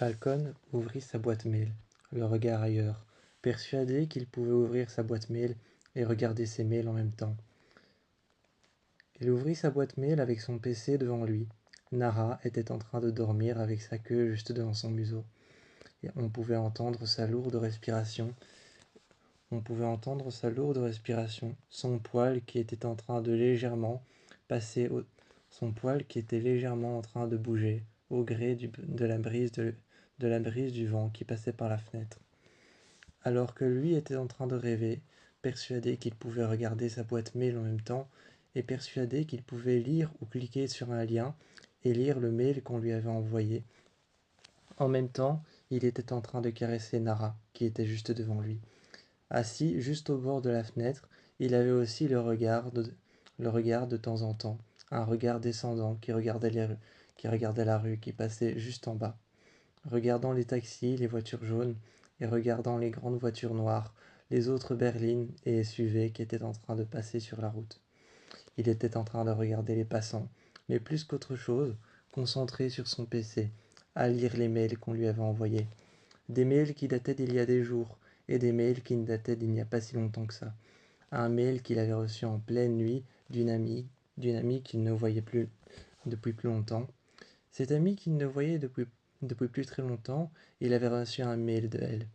Falcon ouvrit sa boîte mail, le regard ailleurs, persuadé qu'il pouvait ouvrir sa boîte mail et regarder ses mails en même temps. Il ouvrit sa boîte mail avec son PC devant lui. Nara était en train de dormir avec sa queue juste devant son museau. Et on pouvait entendre sa lourde respiration. Son poil qui était en train de légèrement son poil qui était légèrement en train de bouger au gré de la brise du vent qui passait par la fenêtre. Alors que lui était en train de rêver, persuadé qu'il pouvait regarder sa boîte mail en même temps, et persuadé qu'il pouvait lire ou cliquer sur un lien et lire le mail qu'on lui avait envoyé. En même temps, il était en train de caresser Nara, qui était juste devant lui. Assis juste au bord de la fenêtre, il avait aussi le regard de temps en temps, un regard descendant qui regardait la rue qui passait juste en bas, regardant les taxis, les voitures jaunes, et regardant les grandes voitures noires, les autres berlines et SUV qui étaient en train de passer sur la route. Il était en train de regarder les passants, mais plus qu'autre chose, concentré sur son PC, à lire les mails qu'on lui avait envoyés. Des mails qui dataient d'il y a des jours, et des mails qui ne dataient d'il n'y a pas si longtemps que ça. Un mail qu'il avait reçu en pleine nuit d'une amie qu'il ne voyait plus depuis plus longtemps. Cette amie qu'il ne voyait depuis plus très longtemps, il avait reçu un mail de elle.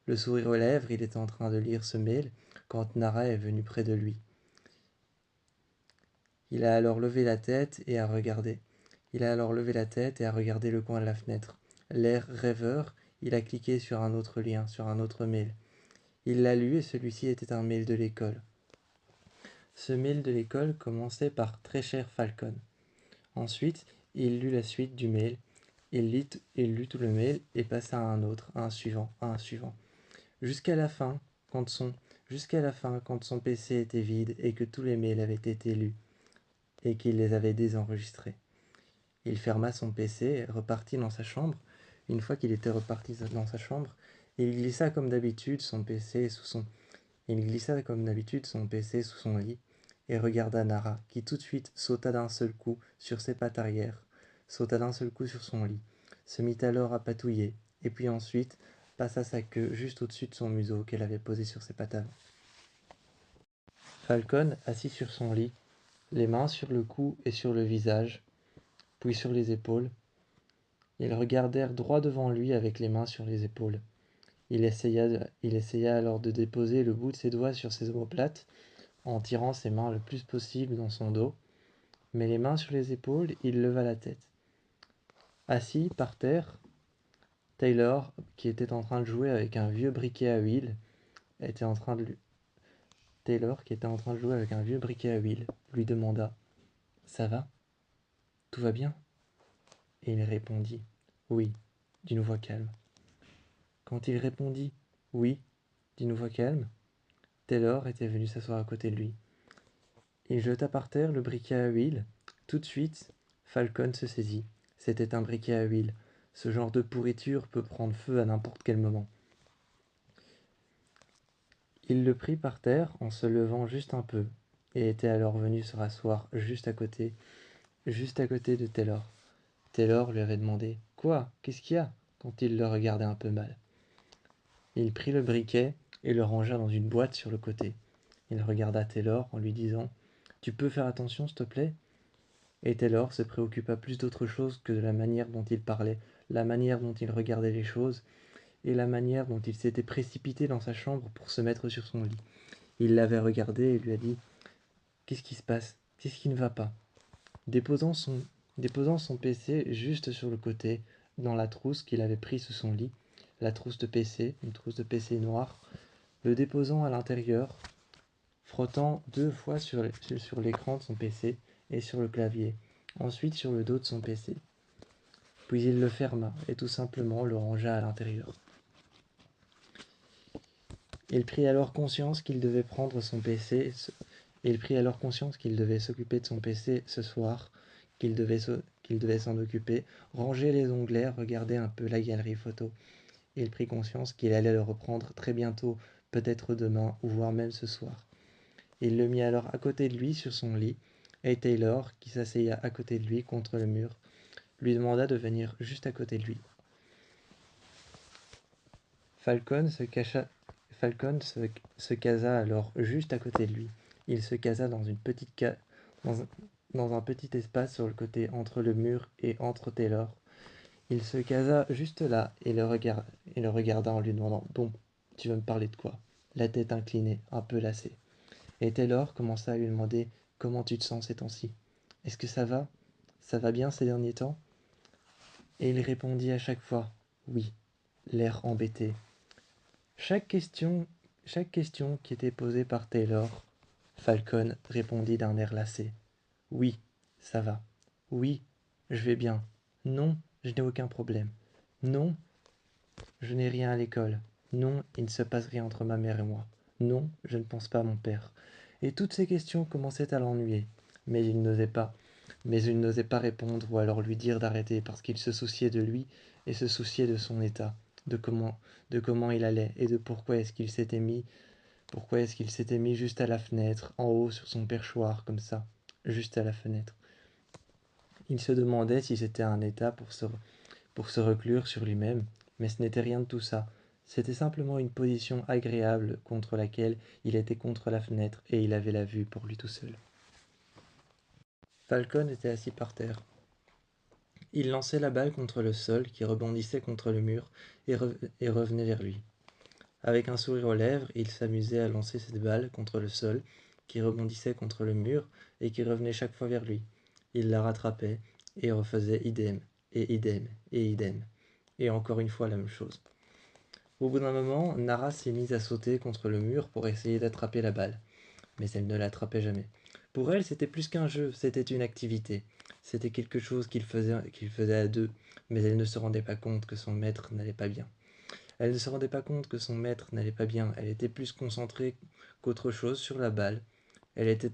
Le sourire aux lèvres, il était en train de lire ce mail quand Nara est venue près de lui. Il a alors levé la tête et a regardé le coin de la fenêtre. L'air rêveur, il a cliqué sur un autre lien, sur un autre mail. Il l'a lu et celui-ci était un mail de l'école. Ce mail de l'école commençait par « Très cher Falcon ». Ensuite, il lut la suite du mail. Il lut tout le mail et passa à un autre, à un suivant. Jusqu'à la fin, quand son PC était vide et que tous les mails avaient été lus et qu'il les avait désenregistrés. Il ferma son PC et repartit dans sa chambre. Une fois qu'il était reparti dans sa chambre, il glissa comme d'habitude son PC sous son lit et regarda Nara, qui tout de suite sauta d'un seul coup sur ses pattes arrière, sauta d'un seul coup sur son lit, se mit alors à patouiller, et puis ensuite passa sa queue juste au-dessus de son museau qu'elle avait posé sur ses pattes avant. Falcon, assis sur son lit, les mains sur le cou et sur le visage, puis sur les épaules, ils regardèrent droit devant lui avec les mains sur les épaules. Il essaya alors de déposer le bout de ses doigts sur ses omoplates, en tirant ses mains le plus possible dans son dos, mais les mains sur les épaules, il leva la tête. Assis par terre, Taylor, qui était en train de jouer avec un vieux briquet à huile, lui demanda « Ça va ? Tout va bien ?» Et il répondit « Oui », d'une voix calme. Quand il répondit « Oui », d'une voix calme, Taylor était venu s'asseoir à côté de lui. Il jeta par terre le briquet à huile. Tout de suite, Falcon se saisit. C'était un briquet à huile. Ce genre de pourriture peut prendre feu à n'importe quel moment. Il le prit par terre en se levant juste un peu, et était alors venu se rasseoir juste à côté de Taylor. Taylor lui avait demandé « Quoi ? Qu'est-ce qu'il y a ?» quand il le regardait un peu mal. Il prit le briquet et le rangea dans une boîte sur le côté. Il regarda Taylor en lui disant « Tu peux faire attention, s'il te plaît ?» Et Taylor se préoccupa plus d'autre chose que de la manière dont il parlait, la manière dont il regardait les choses, et la manière dont il s'était précipité dans sa chambre pour se mettre sur son lit. Il l'avait regardé et lui a dit « Qu'est-ce qui se passe ? Qu'est-ce qui ne va pas ?» Déposant son PC juste sur le côté, dans la trousse qu'il avait prise sous son lit, la trousse de PC, une trousse de PC noire, le déposant à l'intérieur, frottant 2 fois sur l'écran de son PC et sur le clavier, ensuite sur le dos de son PC. Puis il le ferma et tout simplement le rangea à l'intérieur. Il prit alors conscience qu'il devait s'occuper de son PC ce soir, qu'il devait s'en occuper, ranger les onglets, regarder un peu la galerie photo. Il prit conscience qu'il allait le reprendre très bientôt, peut-être demain, ou voire même ce soir. Il le mit alors à côté de lui sur son lit, et Taylor, qui s'asseya à côté de lui contre le mur, lui demanda de venir juste à côté de lui. Falcon se cacha. Falcon se casa alors juste à côté de lui. Il se casa dans une dans un, dans un petit espace sur le côté entre le mur et entre Taylor. Il se casa juste là et le regarda en lui demandant: Bon, tu veux me parler de quoi? La tête inclinée, un peu lassée. Et Taylor commença à lui demander: Comment tu te sens ces temps-ci? Est-ce que ça va? Ça va bien ces derniers temps? Et il répondit à chaque fois: Oui, l'air embêté. Chaque question, chaque question qui était posée par Taylor, Falcon répondit d'un air lassé: Oui, ça va. Oui, je vais bien. Non, je n'ai aucun problème. Non, je n'ai rien à l'école. Non, il ne se passe rien entre ma mère et moi. Non, je ne pense pas à mon père. Et toutes ces questions commençaient à l'ennuyer, mais il n'osait pas. Mais il n'osait pas répondre ou alors lui dire d'arrêter parce qu'il se souciait de lui et se souciait de son état, de comment il allait et de pourquoi est-ce qu'il s'était mis juste à la fenêtre, en haut sur son perchoir comme ça, juste à la fenêtre. Il se demandait si c'était un état pour se reclure sur lui-même, mais ce n'était rien de tout ça. C'était simplement une position agréable contre laquelle il était contre la fenêtre et il avait la vue pour lui tout seul. Falcon était assis par terre. Il lançait la balle contre le sol qui rebondissait contre le mur et revenait vers lui. Avec un sourire aux lèvres, il s'amusait à lancer cette balle contre le sol qui rebondissait contre le mur et qui revenait chaque fois vers lui. Il la rattrapait et refaisait idem, et idem, et idem, et encore une fois la même chose. Au bout d'un moment, Nara s'est mise à sauter contre le mur pour essayer d'attraper la balle, mais elle ne l'attrapait jamais. Pour elle, c'était plus qu'un jeu, c'était une activité. C'était quelque chose qu'il faisait à deux, mais elle ne se rendait pas compte que son maître n'allait pas bien. Elle ne se rendait pas compte que son maître n'allait pas bien, elle était plus concentrée qu'autre chose sur la balle. Elle était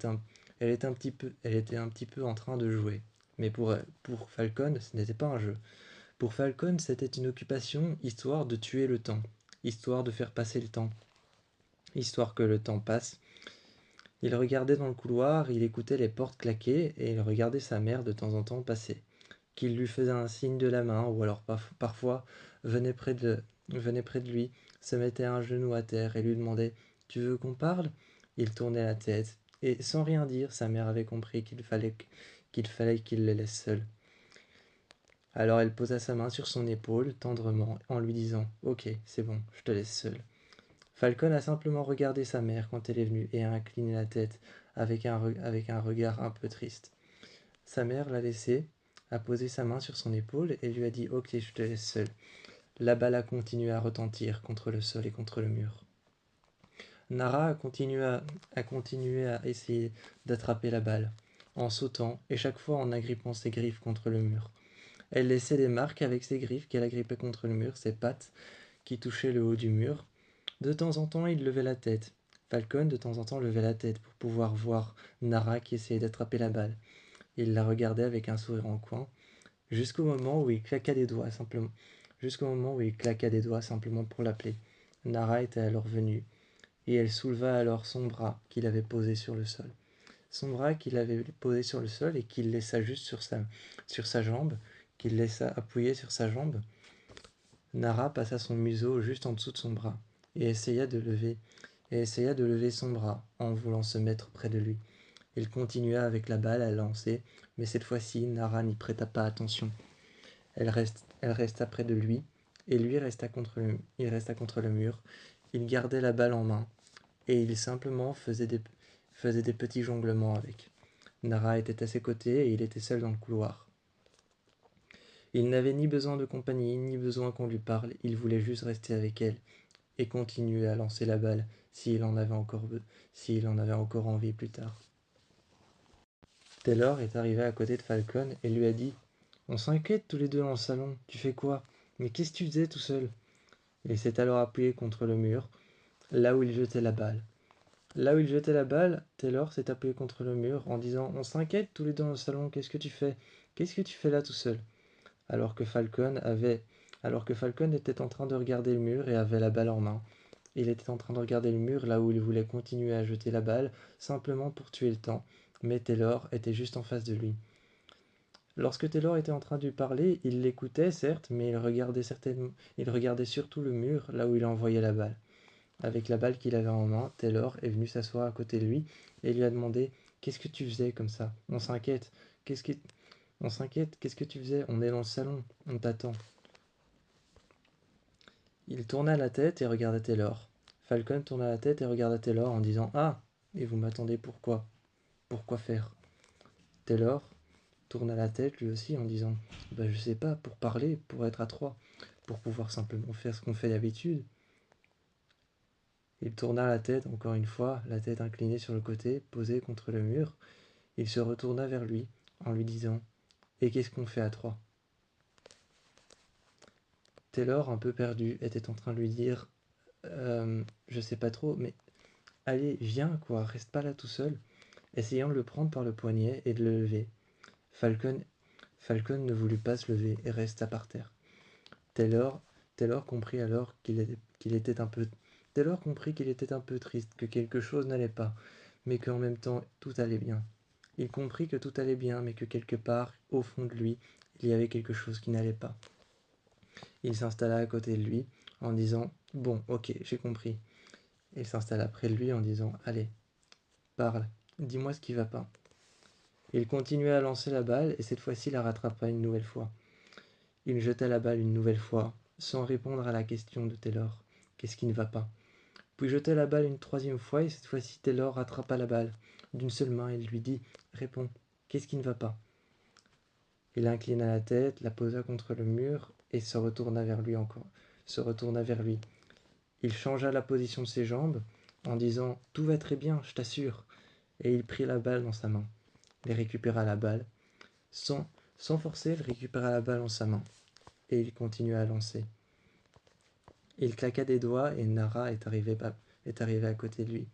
elle était un petit peu en train de jouer. Mais pour Falcon, ce n'était pas un jeu. Pour Falcon, c'était une occupation, histoire de tuer le temps, histoire de faire passer le temps, histoire que le temps passe. Il regardait dans le couloir, il écoutait les portes claquer, et il regardait sa mère de temps en temps passer, qu'il lui faisait un signe de la main, ou alors parfois venait venait près de lui, se mettait un genou à terre et lui demandait: Tu veux qu'on parle? Il tournait la tête, et sans rien dire, sa mère avait compris qu'il fallait qu'il le laisse seul. Alors elle posa sa main sur son épaule, tendrement, en lui disant: Ok, c'est bon, je te laisse seul. Falcon a simplement regardé sa mère quand elle est venue et a incliné la tête avec un regard un peu triste. Sa mère l'a laissé, a posé sa main sur son épaule et lui a dit: Ok, je te laisse seul. La balle a continué à retentir contre le sol et contre le mur. Nara a continué à essayer d'attraper la balle, en sautant et chaque fois en agrippant ses griffes contre le mur. Elle laissait des marques avec ses griffes qu'elle agrippait contre le mur, ses pattes qui touchaient le haut du mur. De temps en temps, il levait la tête. Falcon, de temps en temps, levait la tête pour pouvoir voir Nara qui essayait d'attraper la balle. Il la regardait avec un sourire en coin, jusqu'au moment où il claqua des doigts simplement. Jusqu'au moment où il claqua des doigts simplement pour l'appeler. Nara était alors venue, et elle souleva alors son bras qu'il avait posé sur le sol. Son bras qu'il avait posé sur le sol et qu'il laissa juste sur sa jambe, qu'il laissa appuyer sur sa jambe. Nara passa son museau juste en dessous de son bras et essaya de lever son bras en voulant se mettre près de lui. Il continua avec la balle à lancer, mais cette fois-ci, Nara n'y prêta pas attention. Elle resta près de lui, et lui il resta contre le mur. Il gardait la balle en main, et il simplement faisait des petits jonglements avec. Nara était à ses côtés, et il était seul dans le couloir. Il n'avait ni besoin de compagnie, ni besoin qu'on lui parle, il voulait juste rester avec elle, et continuer à lancer la balle s'il en avait encore envie plus tard. Taylor est arrivé à côté de Falcon et lui a dit: On s'inquiète tous les deux dans le salon, tu fais quoi? Mais qu'est-ce que tu faisais tout seul? Il s'est alors appuyé contre le mur, là où il jetait la balle. Là où il jetait la balle, Taylor s'est appuyé contre le mur en disant: On s'inquiète tous les deux dans le salon, qu'est-ce que tu fais? Qu'est-ce que tu fais là tout seul? Alors que Falcon était en train de regarder le mur et avait la balle en main. Il était en train de regarder le mur là où il voulait continuer à jeter la balle, simplement pour tuer le temps, mais Taylor était juste en face de lui. Lorsque Taylor était en train de lui parler, il l'écoutait certes, mais il regardait surtout le mur, là où il envoyait la balle. Avec la balle qu'il avait en main, Taylor est venu s'asseoir à côté de lui et lui a demandé: Qu'est-ce que tu faisais comme ça? On s'inquiète. Qu'est-ce que... On s'inquiète, qu'est-ce que tu faisais? On est dans le salon, on t'attend. Il tourna la tête et regarda Taylor. Falcon tourna la tête et regarda Taylor en disant: Ah! Et vous m'attendez pourquoi? Pourquoi faire? Taylor tourna la tête lui aussi en disant: Bah je sais pas, pour parler, pour être à trois, pour pouvoir simplement faire ce qu'on fait d'habitude. Il tourna la tête encore une fois, la tête inclinée sur le côté, posée contre le mur. Il se retourna vers lui en lui disant: Et qu'est-ce qu'on fait à trois? Taylor, un peu perdu, était en train de lui dire: Je sais pas trop, mais allez, viens quoi, reste pas là tout seul, essayant de le prendre par le poignet et de le lever. Falcon, Falcon ne voulut pas se lever et resta par terre. Taylor, Taylor comprit alors qu'il était un peu... Taylor comprit qu'il était un peu triste, que quelque chose n'allait pas, mais qu'en même temps tout allait bien. Il comprit que tout allait bien, mais que quelque part, au fond de lui, il y avait quelque chose qui n'allait pas. Il s'installa à côté de lui en disant: Bon, ok, j'ai compris. Il s'installa près de lui en disant: Allez, parle, dis-moi ce qui va pas. Il continua à lancer la balle et cette fois-ci la rattrapa une nouvelle fois. Il jeta la balle une nouvelle fois, sans répondre à la question de Taylor. Qu'est-ce qui ne va pas? Puis jeta la balle une troisième fois et cette fois-ci Taylor rattrapa la balle d'une seule main et lui dit: Réponds, qu'est-ce qui ne va pas? Il inclina la tête, la posa contre le mur et se retourna vers lui encore. Se retourna vers lui. Il changea la position de ses jambes en disant: Tout va très bien, je t'assure. Et il prit la balle dans sa main. Il récupéra la balle. Sans forcer, il récupéra la balle en sa main. Et il continua à lancer. Il claqua des doigts et Nara est arrivée à côté de lui.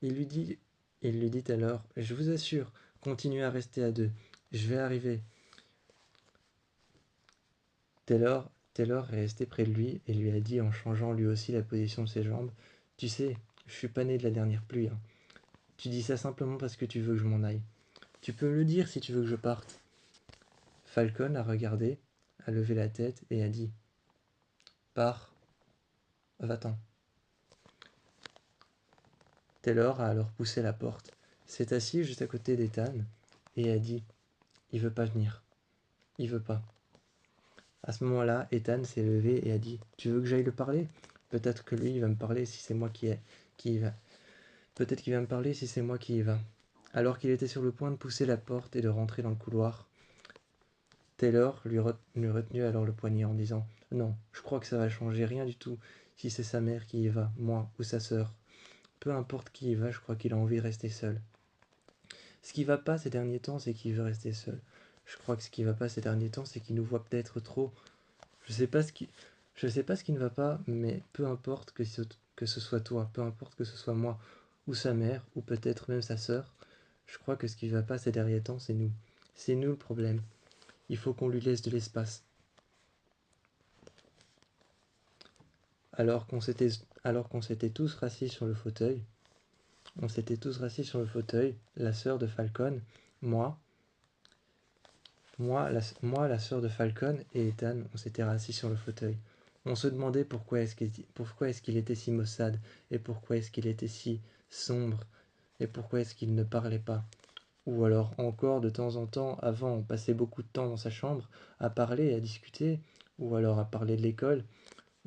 Il lui dit alors: Je vous assure, continuez à rester à deux. Je vais arriver. Taylor est resté près de lui et lui a dit en changeant lui aussi la position de ses jambes: Tu sais, je suis pas né de la dernière pluie. Hein. Tu dis ça simplement parce que tu veux que je m'en aille. Tu peux me le dire si tu veux que je parte. Falcon a regardé, a levé la tête et a dit: Pars, va-t'en. Taylor a alors poussé la porte, s'est assis juste à côté d'Ethan et a dit: Il veut pas venir. Il veut pas. À ce moment-là, Ethan s'est levé et a dit: Tu veux que j'aille le parler? Peut-être que lui, il va me parler si c'est moi qui y va. Peut-être qu'il va me parler si c'est moi qui y va. Alors qu'il était sur le point de pousser la porte et de rentrer dans le couloir, Taylor lui retenu alors le poignet en disant: Non, je crois que ça va changer rien du tout si c'est sa mère qui y va, moi ou sa sœur. Peu importe qui y va, je crois qu'il a envie de rester seul. Ce qui va pas ces derniers temps, c'est qu'il veut rester seul. Je crois que ce qui va pas ces derniers temps, c'est qu'il nous voit peut-être trop. Je sais pas ce qui, je sais pas ce qui ne va pas, mais peu importe que ce soit toi, peu importe que ce soit moi, ou sa mère, ou peut-être même sa sœur, je crois que ce qui va pas ces derniers temps, c'est nous. C'est nous le problème. Il faut qu'on lui laisse de l'espace. Alors qu'on s'était, alors qu'on s'était tous rassis sur le fauteuil, la sœur de Falcon, moi, la sœur de Falcon et Ethan, on s'était rassis sur le fauteuil. On se demandait pourquoi est-ce qu'il était si maussade, et pourquoi est-ce qu'il était si sombre, et pourquoi est-ce qu'il ne parlait pas. Ou alors encore, de temps en temps, avant, on passait beaucoup de temps dans sa chambre à parler et à discuter, ou alors à parler de l'école.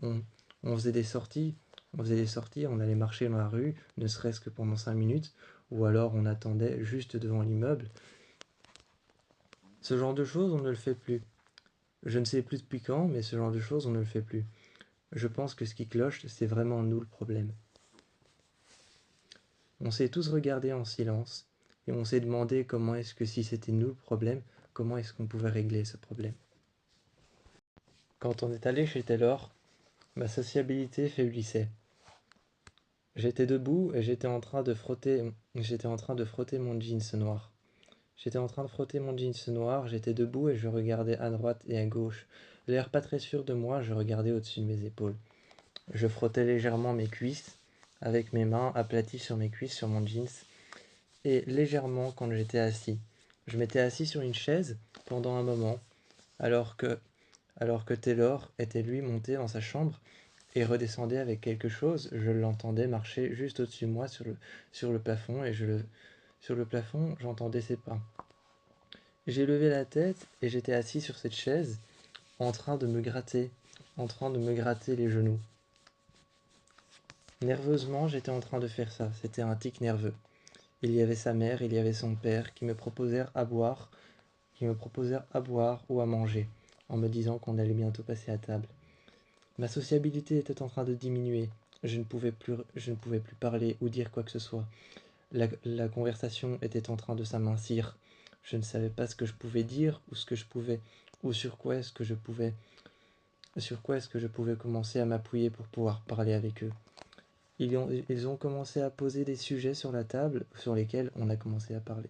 On, on faisait des sorties, on allait marcher dans la rue, ne serait-ce que pendant 5 minutes, ou alors on attendait juste devant l'immeuble. Ce genre de choses, on ne le fait plus. Je ne sais plus depuis quand, mais ce genre de choses, on ne le fait plus. Je pense que ce qui cloche, c'est vraiment nous le problème. On s'est tous regardés en silence, et on s'est demandé comment est-ce que si c'était nous le problème, comment est-ce qu'on pouvait régler ce problème. Quand on est allé chez Taylor, ma sociabilité faiblissait. J'étais debout et j'étais en train de frotter mon jeans noir. J'étais debout et je regardais à droite et à gauche. L'air pas très sûr de moi, je regardais au-dessus de mes épaules. Je frottais légèrement mes cuisses, avec mes mains aplaties sur mes cuisses, sur mon jeans, et légèrement quand j'étais assis. Je m'étais assis sur une chaise pendant un moment, alors que, alors que Taylor était lui monté dans sa chambre et redescendait avec quelque chose. Je l'entendais marcher juste au-dessus de moi sur le plafond sur le plafond, j'entendais ses pas. J'ai levé la tête et j'étais assis sur cette chaise en train de me gratter, en train de me gratter les genoux. Nerveusement, j'étais en train de faire ça, c'était un tic nerveux. Il y avait sa mère, il y avait son père qui me proposèrent à boire ou à manger, en me disant qu'on allait bientôt passer à table. Ma sociabilité était en train de diminuer. Je ne pouvais plus parler ou dire quoi que ce soit. La conversation était en train de s'amincir. Je ne savais pas ce que je pouvais dire ou ce que je pouvais ou sur quoi est-ce que je pouvais commencer à m'appuyer pour pouvoir parler avec eux. Ils ont commencé à poser des sujets sur la table sur lesquels on a commencé à parler,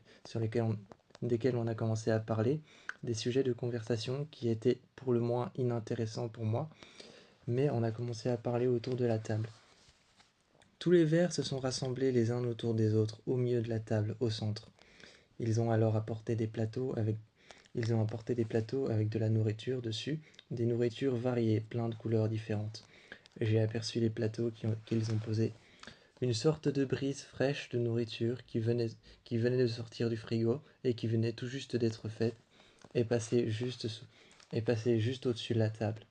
desquels on a commencé à parler, des sujets de conversation qui étaient pour le moins inintéressants pour moi, mais on a commencé à parler autour de la table. Tous les verres se sont rassemblés les uns autour des autres, au milieu de la table, au centre. Ils ont alors apporté des plateaux avec de la nourriture dessus, des nourritures variées, plein de couleurs différentes. J'ai aperçu les plateaux qu'ils ont posés. Une sorte de brise fraîche de nourriture qui venait de sortir du frigo et qui venait tout juste d'être faite et passait juste au-dessus de la table.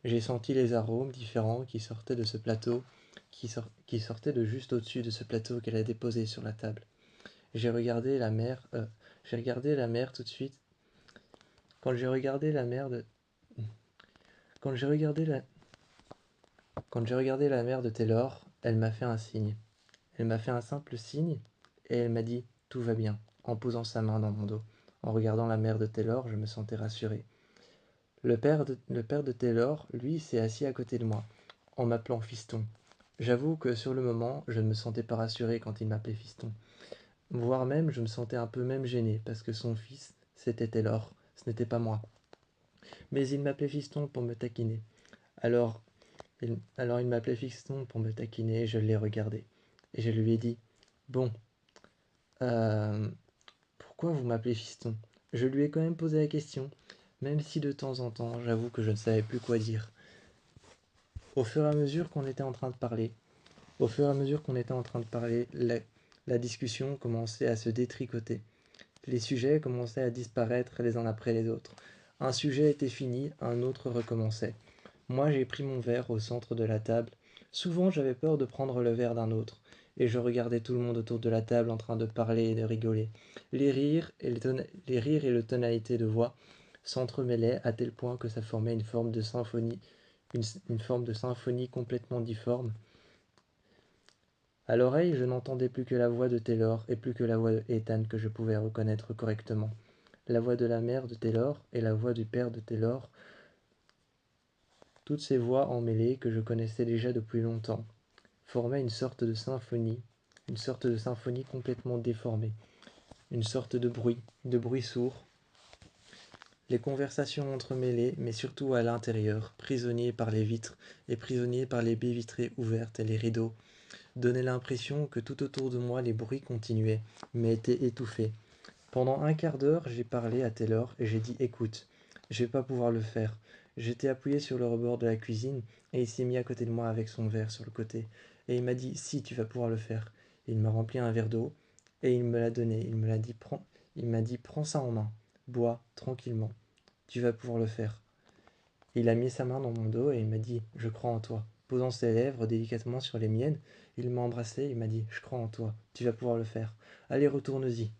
J'ai senti les arômes différents qui sortaient de ce plateau, qui sortaient de juste au-dessus de ce plateau qu'elle a déposé sur la table. J'ai regardé la mer, j'ai regardé la mer tout de suite. Quand j'ai regardé la mer de, quand j'ai regardé la, Quand j'ai regardé la mère de Taylor, elle m'a fait un signe. Elle m'a fait un simple signe et elle m'a dit tout va bien, en posant sa main dans mon dos. En regardant la mère de Taylor, je me sentais rassuré. Le père de Taylor, lui, s'est assis à côté de moi, en m'appelant fiston. J'avoue que sur le moment, je ne me sentais pas rassuré quand il m'appelait fiston. Voire même, je me sentais un peu même gêné, parce que son fils, c'était Taylor, ce n'était pas moi. Mais il m'appelait fiston pour me taquiner. Alors, alors il m'appelait fiston pour me taquiner, et je l'ai regardé. Et je lui ai dit, bon, euh, pourquoi vous m'appelez fiston? Je lui ai quand même posé la question, même si de temps en temps, j'avoue que je ne savais plus quoi dire. Au fur et à mesure qu'on était en train de parler, la discussion commençait à se détricoter. Les sujets commençaient à disparaître les uns après les autres. Un sujet était fini, un autre recommençait. Moi, j'ai pris mon verre au centre de la table. Souvent, j'avais peur de prendre le verre d'un autre, et je regardais tout le monde autour de la table en train de parler et de rigoler. Les rires et les tonalités de voix s'entremêlaient à tel point que ça formait une forme de symphonie, une forme de symphonie complètement difforme. À l'oreille, je n'entendais plus que la voix de Taylor et plus que la voix de Ethan que je pouvais reconnaître correctement. La voix de la mère de Taylor et la voix du père de Taylor, toutes ces voix emmêlées que je connaissais déjà depuis longtemps, formaient une sorte de symphonie complètement déformée, une sorte de bruit sourd. Les conversations entremêlées, mais surtout à l'intérieur, prisonniers par les vitres et prisonniers par les baies vitrées ouvertes et les rideaux, donnaient l'impression que tout autour de moi les bruits continuaient, mais étaient étouffés. Pendant un quart d'heure, j'ai parlé à Taylor et j'ai dit écoute, je vais pas pouvoir le faire. J'étais appuyé sur le rebord de la cuisine et il s'est mis à côté de moi avec son verre sur le côté. Et il m'a dit si tu vas pouvoir le faire. Et il m'a rempli un verre d'eau et il me l'a donné. Il m'a dit prends ça en main, bois tranquillement. Tu vas pouvoir le faire. Il a mis sa main dans mon dos et il m'a dit je crois en toi. Posant ses lèvres délicatement sur les miennes, il m'a embrassé et il m'a dit je crois en toi, tu vas pouvoir le faire. Allez, retourne-y.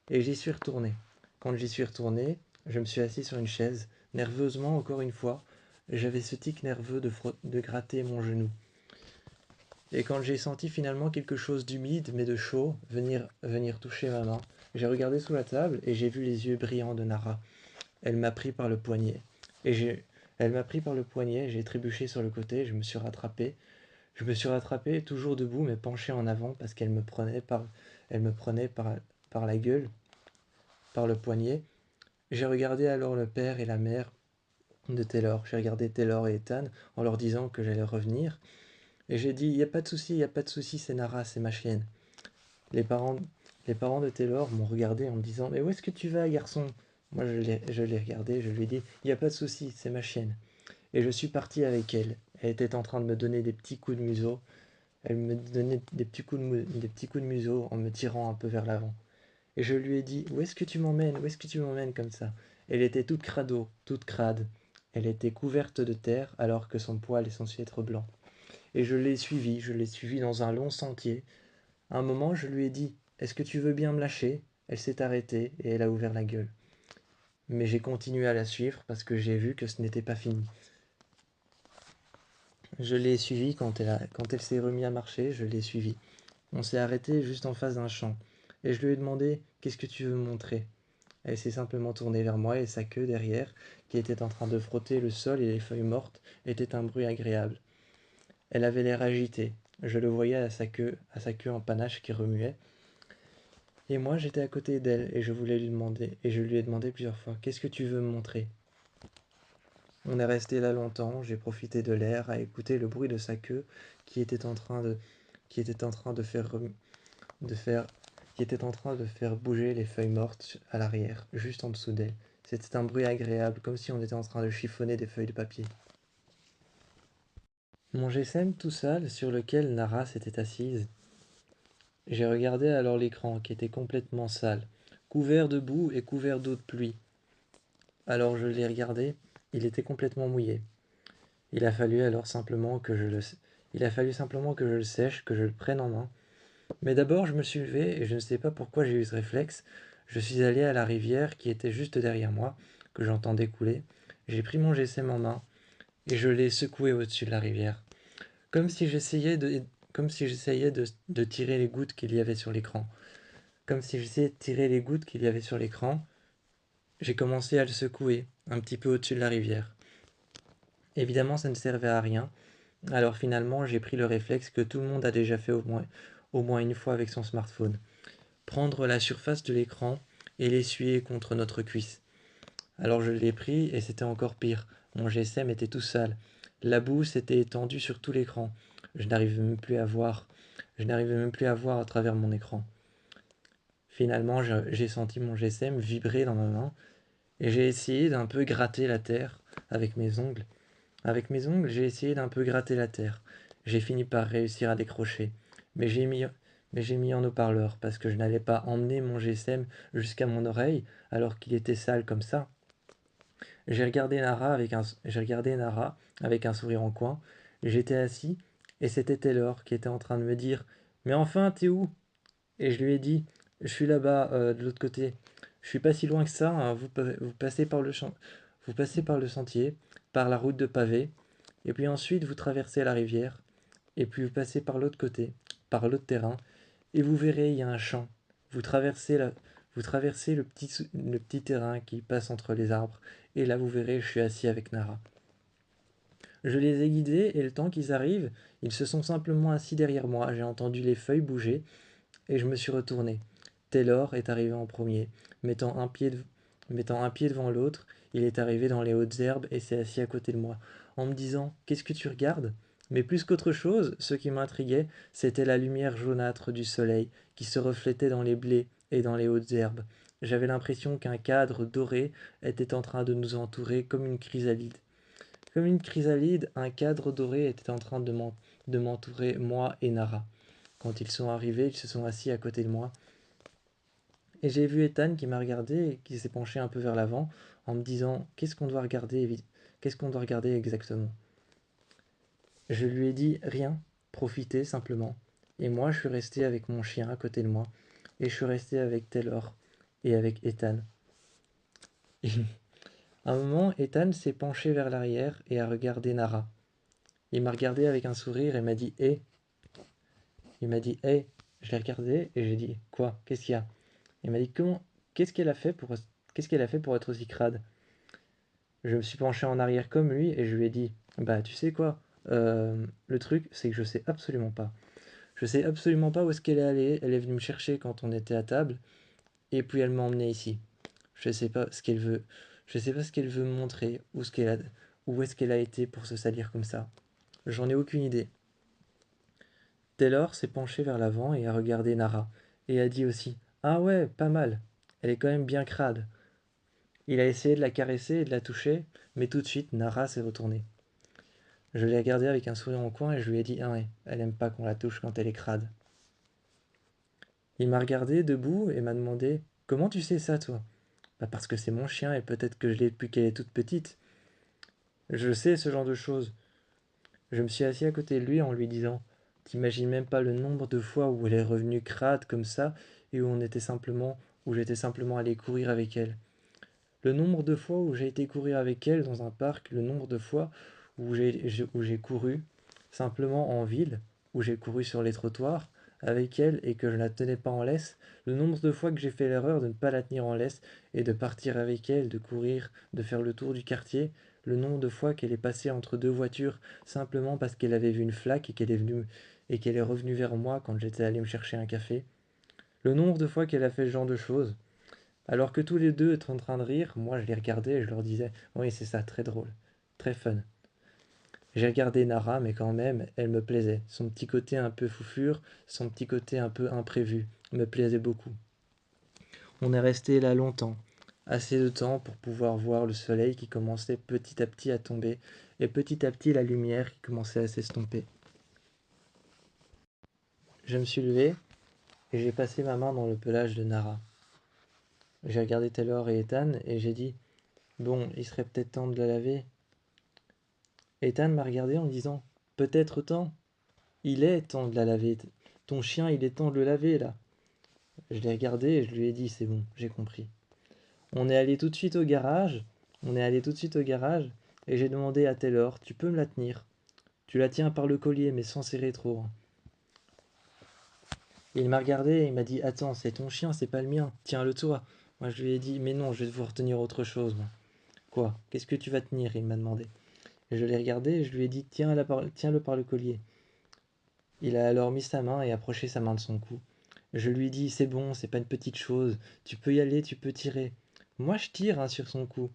Et j'y suis retourné. Quand j'y suis retourné, je me suis assis sur une chaise, nerveusement encore une fois. J'avais ce tic nerveux de gratter mon genou. Et quand j'ai senti finalement quelque chose d'humide mais de chaud venir toucher ma main, j'ai regardé sous la table et j'ai vu les yeux brillants de Nara. Elle m'a pris par le poignet. Elle m'a pris par le poignet, j'ai trébuché sur le côté, je me suis rattrapé. Je me suis rattrapé, toujours debout mais penché en avant parce elle me prenait par la gueule, par le poignet. J'ai regardé alors le père et la mère de Taylor. J'ai regardé Taylor et Ethan en leur disant que j'allais revenir. Et j'ai dit, y a pas de souci, c'est Nara, c'est ma chienne. Les parents, Les parents de Taylor m'ont regardé en me disant: «Mais où est-ce que tu vas, garçon?» Moi, je l'ai regardé, je lui ai dit: «Il n'y a pas de souci, c'est ma chienne.» Et je suis parti avec elle. Elle était en train de me donner des petits coups de museau. Elle me donnait des petits coups de museau en me tirant un peu vers l'avant. Et je lui ai dit: «Où est-ce que tu m'emmènes? Où est-ce que tu m'emmènes comme ça?» Elle était toute crado, toute crade. Elle était couverte de terre alors que son poil est censé être blanc. Et je l'ai suivie dans un long sentier. À un moment, je lui ai dit: «Est-ce que tu veux bien me lâcher?» Elle s'est arrêtée et elle a ouvert la gueule. Mais j'ai continué à la suivre parce que j'ai vu que ce n'était pas fini. Je l'ai suivie quand elle s'est remise à marcher, je l'ai suivie. On s'est arrêté juste en face d'un champ. Et je lui ai demandé: «Qu'est-ce que tu veux me montrer?» Elle s'est simplement tournée vers moi et sa queue derrière, qui était en train de frotter le sol et les feuilles mortes, était un bruit agréable. Elle avait l'air agitée. Je le voyais à sa queue en panache qui remuait. Et moi, j'étais à côté d'elle et je lui ai demandé plusieurs fois: «Qu'est-ce que tu veux me montrer?» On est resté là longtemps, j'ai profité de l'air à écouter le bruit de sa queue qui était en train de, qui était en train de faire, qui était en train de faire bouger les feuilles mortes à l'arrière, juste en dessous d'elle. C'était un bruit agréable, comme si on était en train de chiffonner des feuilles de papier. Mon GSM tout sale sur lequel Nara s'était assise. J'ai regardé alors l'écran qui était complètement sale, couvert de boue et couvert d'eau de pluie. Alors je l'ai regardé, il était complètement mouillé. Il a fallu alors simplement que je le, Il a fallu simplement que je le sèche, que je le prenne en main. Mais d'abord, je me suis levé et je ne sais pas pourquoi j'ai eu ce réflexe. Je suis allé à la rivière qui était juste derrière moi, que j'entendais couler. J'ai pris mon GSM en main et je l'ai secoué au-dessus de la rivière, comme si j'essayais de, de tirer les gouttes qu'il y avait sur l'écran. Comme si j'essayais de tirer les gouttes qu'il y avait sur l'écran, j'ai commencé à le secouer, un petit peu au-dessus de la rivière. Évidemment, ça ne servait à rien. Alors finalement, j'ai pris le réflexe que tout le monde a déjà fait au moins une fois avec son smartphone. Prendre la surface de l'écran et l'essuyer contre notre cuisse. Alors je l'ai pris et c'était encore pire. Mon GSM était tout sale. La boue s'était étendue sur tout l'écran. Je n'arrivais même plus à voir. Je n'arrivais même plus à voir à travers mon écran. Finalement, j'ai senti mon GSM vibrer dans ma main et j'ai essayé d'un peu gratter la terre avec mes ongles. Avec mes ongles, j'ai essayé d'un peu gratter la terre. J'ai fini par réussir à décrocher. Mais j'ai mis en haut-parleur parce que je n'allais pas emmener mon GSM jusqu'à mon oreille alors qu'il était sale comme ça. J'ai regardé Nara avec un sourire en coin. J'étais assis et c'était Taylor qui était en train de me dire: «Mais enfin, t'es où?» Et je lui ai dit: «Je suis là-bas, de l'autre côté. Je suis pas si loin que ça, hein. Vous passez par le sentier, par la route de pavé, et puis ensuite vous traversez la rivière, et puis vous passez par l'autre côté, par l'autre terrain, et vous verrez, il y a un champ. Vous traversez, la- Vous traversez le petit terrain qui passe entre les arbres, et là vous verrez, je suis assis avec Nara.» Je les ai guidés, et le temps qu'ils arrivent, ils se sont simplement assis derrière moi. J'ai entendu les feuilles bouger, et je me suis retourné. Taylor est arrivé en premier, mettant un pied, de- mettant un pied devant l'autre. Il est arrivé dans les hautes herbes et s'est assis à côté de moi, en me disant: «Qu'est-ce que tu regardes?» Mais plus qu'autre chose, ce qui m'intriguait, c'était la lumière jaunâtre du soleil qui se reflétait dans les blés et dans les hautes herbes. J'avais l'impression qu'un cadre doré était en train de nous entourer comme une chrysalide. Comme une chrysalide, un cadre doré était en train de m'entourer, moi et Nara. Quand ils sont arrivés, ils se sont assis à côté de moi. Et j'ai vu Ethan qui m'a regardé et qui s'est penché un peu vers l'avant en me disant: «Qu'est-ce qu'on doit regarder, qu'est-ce qu'on doit regarder exactement?» Je lui ai dit: «Rien, profitez simplement.» Et moi, je suis resté avec mon chien à côté de moi. Et je suis resté avec Taylor et avec Ethan. Et à un moment, Ethan s'est penché vers l'arrière et a regardé Nara. Il m'a regardé avec un sourire et m'a dit: «Hé.» Il m'a dit: «Hé.» Je l'ai regardé et j'ai dit: «Quoi? Qu'est-ce qu'il y a?» Il m'a dit: Qu'est-ce qu'elle a fait pour être aussi crade?» Je me suis penché en arrière comme lui et je lui ai dit: «Bah, tu sais quoi? Le truc, c'est que je sais absolument pas. Je sais absolument pas où est-ce qu'elle est allée. Elle est venue me chercher quand on était à table, et puis elle m'a emmené ici. Je sais pas ce qu'elle veut. Je sais pas ce qu'elle veut me montrer, où est-ce qu'elle a été pour se salir comme ça. J'en ai aucune idée.» Taylor s'est penché vers l'avant et a regardé Nara, et a dit aussi: Ah ouais, pas mal. Elle est quand même bien crade. Il a essayé de la caresser et de la toucher, mais tout de suite, Nara s'est retournée. Je l'ai regardée avec un sourire en coin et je lui ai dit: ah ouais, elle aime pas qu'on la touche quand elle est crade. Il m'a regardé debout et m'a demandé: comment tu sais ça, toi? Bah parce que c'est mon chien et peut-être que je l'ai depuis qu'elle est toute petite. Je sais ce genre de choses. Je me suis assis à côté de lui en lui disant: t'imagines même pas le nombre de fois où elle est revenue crade comme ça et où j'étais simplement allé courir avec elle. Le nombre de fois où j'ai été courir avec elle dans un parc, le nombre de fois où j'ai couru simplement en ville, où j'ai couru sur les trottoirs avec elle et que je ne la tenais pas en laisse, le nombre de fois que j'ai fait l'erreur de ne pas la tenir en laisse et de partir avec elle, de courir, de faire le tour du quartier, le nombre de fois qu'elle est passée entre deux voitures simplement parce qu'elle avait vu une flaque et qu'elle est revenue vers moi quand j'étais allé me chercher un café, le nombre de fois qu'elle a fait ce genre de choses. Alors que tous les deux étaient en train de rire, moi je les regardais et je leur disais: oui, c'est ça, très drôle, très fun. J'ai regardé Nara, mais quand même, elle me plaisait. Son petit côté un peu foufure, son petit côté un peu imprévu, me plaisait beaucoup. On est resté là longtemps, assez de temps pour pouvoir voir le soleil qui commençait petit à petit à tomber, et petit à petit la lumière qui commençait à s'estomper. Je me suis levé et j'ai passé ma main dans le pelage de Nara. J'ai regardé Taylor et Ethan et j'ai dit: bon, il serait peut-être temps de la laver. Ethan m'a regardé en me disant: peut-être temps. Il est temps de la laver. Ton chien, il est temps de le laver là. Je l'ai regardé et je lui ai dit: c'est bon, j'ai compris. On est allé tout de suite au garage. On est allé tout de suite au garage et j'ai demandé à Taylor: tu peux me la tenir? Tu la tiens par le collier mais sans serrer trop, hein. Et il m'a regardé et il m'a dit: attends, c'est ton chien, c'est pas le mien. Tiens-le toi. Moi je lui ai dit: mais non, je vais devoir tenir autre chose, moi. Quoi? Qu'est-ce que tu vas tenir? Il m'a demandé. Et je l'ai regardé et je lui ai dit: tiens-le par le collier. Il a alors mis sa main et approché sa main de son cou. Je lui dis: c'est bon, c'est pas une petite chose, tu peux y aller, tu peux tirer. Moi je tire, hein, sur son cou.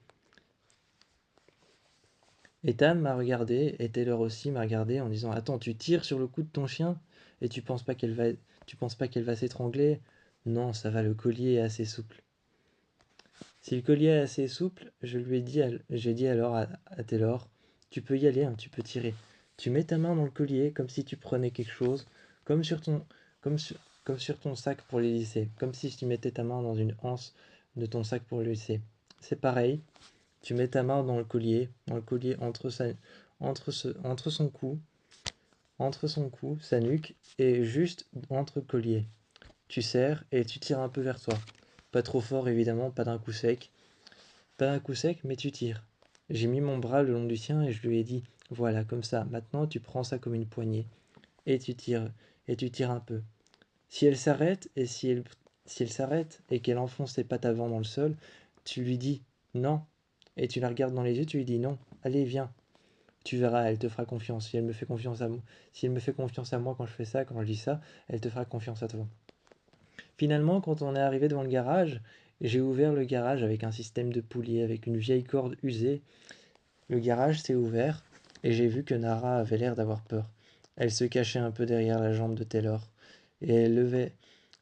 Ethan m'a regardé, et Taylor aussi m'a regardé en disant: attends, tu tires sur le cou de ton chien et tu penses pas qu'elle va s'étrangler? Non, ça va, le collier est assez souple. Si le collier est assez souple, j'ai dit alors à Taylor: tu peux y aller, hein, tu peux tirer. Tu mets ta main dans le collier comme si tu prenais quelque chose, comme sur ton, comme sur, comme sur ton sac pour les lisser, comme si tu mettais ta main dans une anse de ton sac pour le lisser. C'est pareil, tu mets ta main dans le collier entre son cou, sa nuque, et juste entre le collier. Tu serres et tu tires un peu vers toi. Pas trop fort évidemment, pas d'un coup sec. Pas d'un coup sec, mais tu tires. J'ai mis mon bras le long du sien et je lui ai dit: voilà, comme ça, maintenant tu prends ça comme une poignée. Et tu tires un peu. Si elle s'arrête si elle s'arrête et qu'elle enfonce ses pattes avant dans le sol, tu lui dis non. Et tu la regardes dans les yeux, tu lui dis non. Allez, viens. Tu verras, elle te fera confiance. Si elle me fait confiance à moi, si elle me fait confiance à moi quand je fais ça, quand je dis ça, elle te fera confiance à toi. Finalement, quand on est arrivé devant le garage, j'ai ouvert le garage avec un système de poulies, avec une vieille corde usée. Le garage s'est ouvert et j'ai vu que Nara avait l'air d'avoir peur. Elle se cachait un peu derrière la jambe de Taylor et elle levait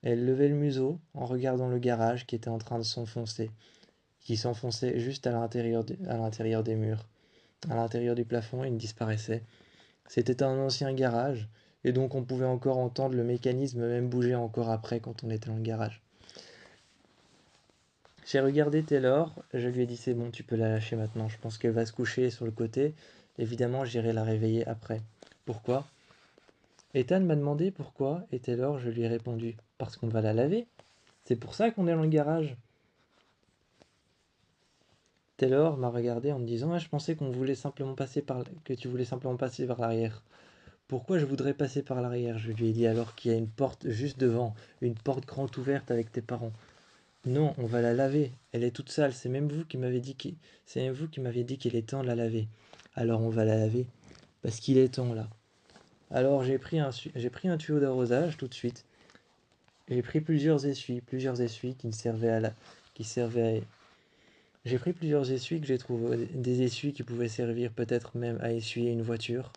le museau en regardant le garage qui était en train de s'enfoncer, qui s'enfonçait juste à l'intérieur des murs. À l'intérieur du plafond, il disparaissait. C'était un ancien garage et donc on pouvait encore entendre le mécanisme même bouger encore après quand on était dans le garage. J'ai regardé Taylor, je lui ai dit: c'est bon, tu peux la lâcher maintenant, je pense qu'elle va se coucher sur le côté. Évidemment, j'irai la réveiller après. Pourquoi? Ethan m'a demandé pourquoi, et Taylor, je lui ai répondu: parce qu'on va la laver. C'est pour ça qu'on est dans le garage. Taylor m'a regardé en me disant: ah, je pensais que tu voulais simplement passer par l'arrière. Pourquoi je voudrais passer par l'arrière? Je lui ai dit alors qu'il y a une porte juste devant, une porte grande ouverte avec tes parents. Non, on va la laver. Elle est toute sale. C'est même vous qui m'aviez dit qu'il est temps de la laver. Alors on va la laver. Parce qu'il est temps là. Alors j'ai pris un tuyau d'arrosage tout de suite. J'ai pris plusieurs essuies qui servaient à la, qui servaient à- J'ai pris plusieurs essuies que j'ai trouvé, des essuies qui pouvaient servir peut-être même à essuyer une voiture.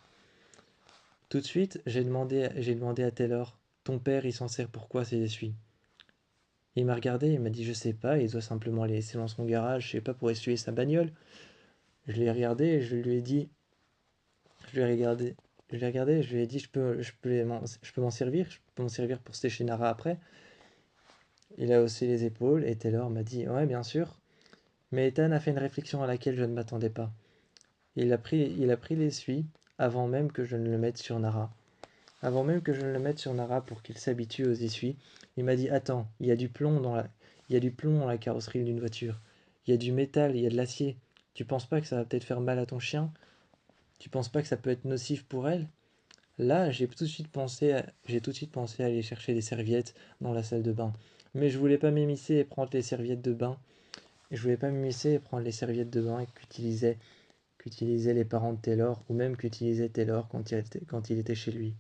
Tout de suite, j'ai demandé à Taylor: ton père, il s'en sert pour quoi ces essuies? Et il m'a regardé, il m'a dit je sais pas, il doit simplement les laisser dans son garage, je sais pas, pour essuyer sa bagnole. Je l'ai regardé et je lui ai dit, je lui ai regardé, je l'ai regardé et je lui ai dit je peux m'en servir, je peux m'en servir pour sécher Nara après. Il a haussé les épaules et Taylor m'a dit ouais bien sûr. Mais Ethan a fait une réflexion à laquelle je ne m'attendais pas. Il a pris l'essuie avant même que je ne le mette sur Nara. Avant même que je ne le mette sur Nara pour qu'il s'habitue aux essuies, il m'a dit attends, il y a du plomb dans la carrosserie d'une voiture. Il y a du métal, il y a de l'acier. Tu penses pas que ça va peut-être faire mal à ton chien? Tu penses pas que ça peut être nocif pour elle? Là, j'ai tout de suite pensé à aller chercher des serviettes dans la salle de bain. Mais je voulais pas m'immiscer et prendre les serviettes de bain. Je voulais pas m'immiscer et prendre les serviettes de bain qu'utilisaient les parents de Taylor ou même qu'utilisait Taylor quand il était chez lui.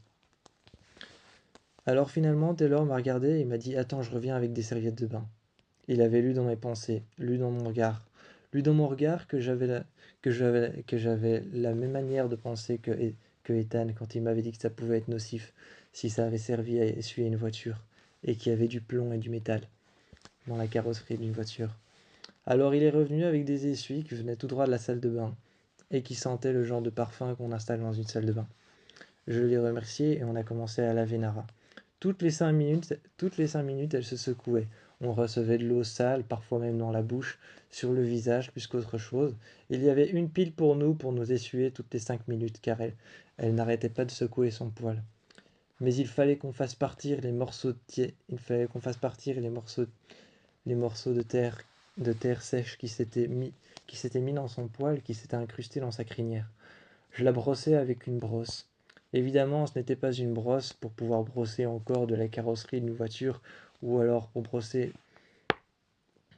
Alors finalement, Taylor m'a regardé et m'a dit attends, je reviens avec des serviettes de bain. Il avait lu dans mes pensées, lu dans mon regard que j'avais la même manière de penser que Ethan quand il m'avait dit que ça pouvait être nocif si ça avait servi à essuyer une voiture et qu'il y avait du plomb et du métal dans la carrosserie d'une voiture. Alors il est revenu avec des essuies qui venaient tout droit de la salle de bain et qui sentaient le genre de parfum qu'on installe dans une salle de bain. Je l'ai remercié et on a commencé à laver Nara. Toutes les 5 minutes, elle se secouait. On recevait de l'eau sale, parfois même dans la bouche, sur le visage plus qu'autre chose. Il y avait une pile pour nous essuyer toutes les 5 minutes, car elle n'arrêtait pas de secouer son poil. Mais il fallait qu'on fasse partir les morceaux il fallait qu'on fasse partir les morceaux de terre sèche qui s'étaient mis dans son poil, qui s'étaient incrustés dans sa crinière. Je la brossais avec une brosse. Évidemment, ce n'était pas une brosse pour pouvoir brosser encore de la carrosserie d'une voiture ou alors pour brosser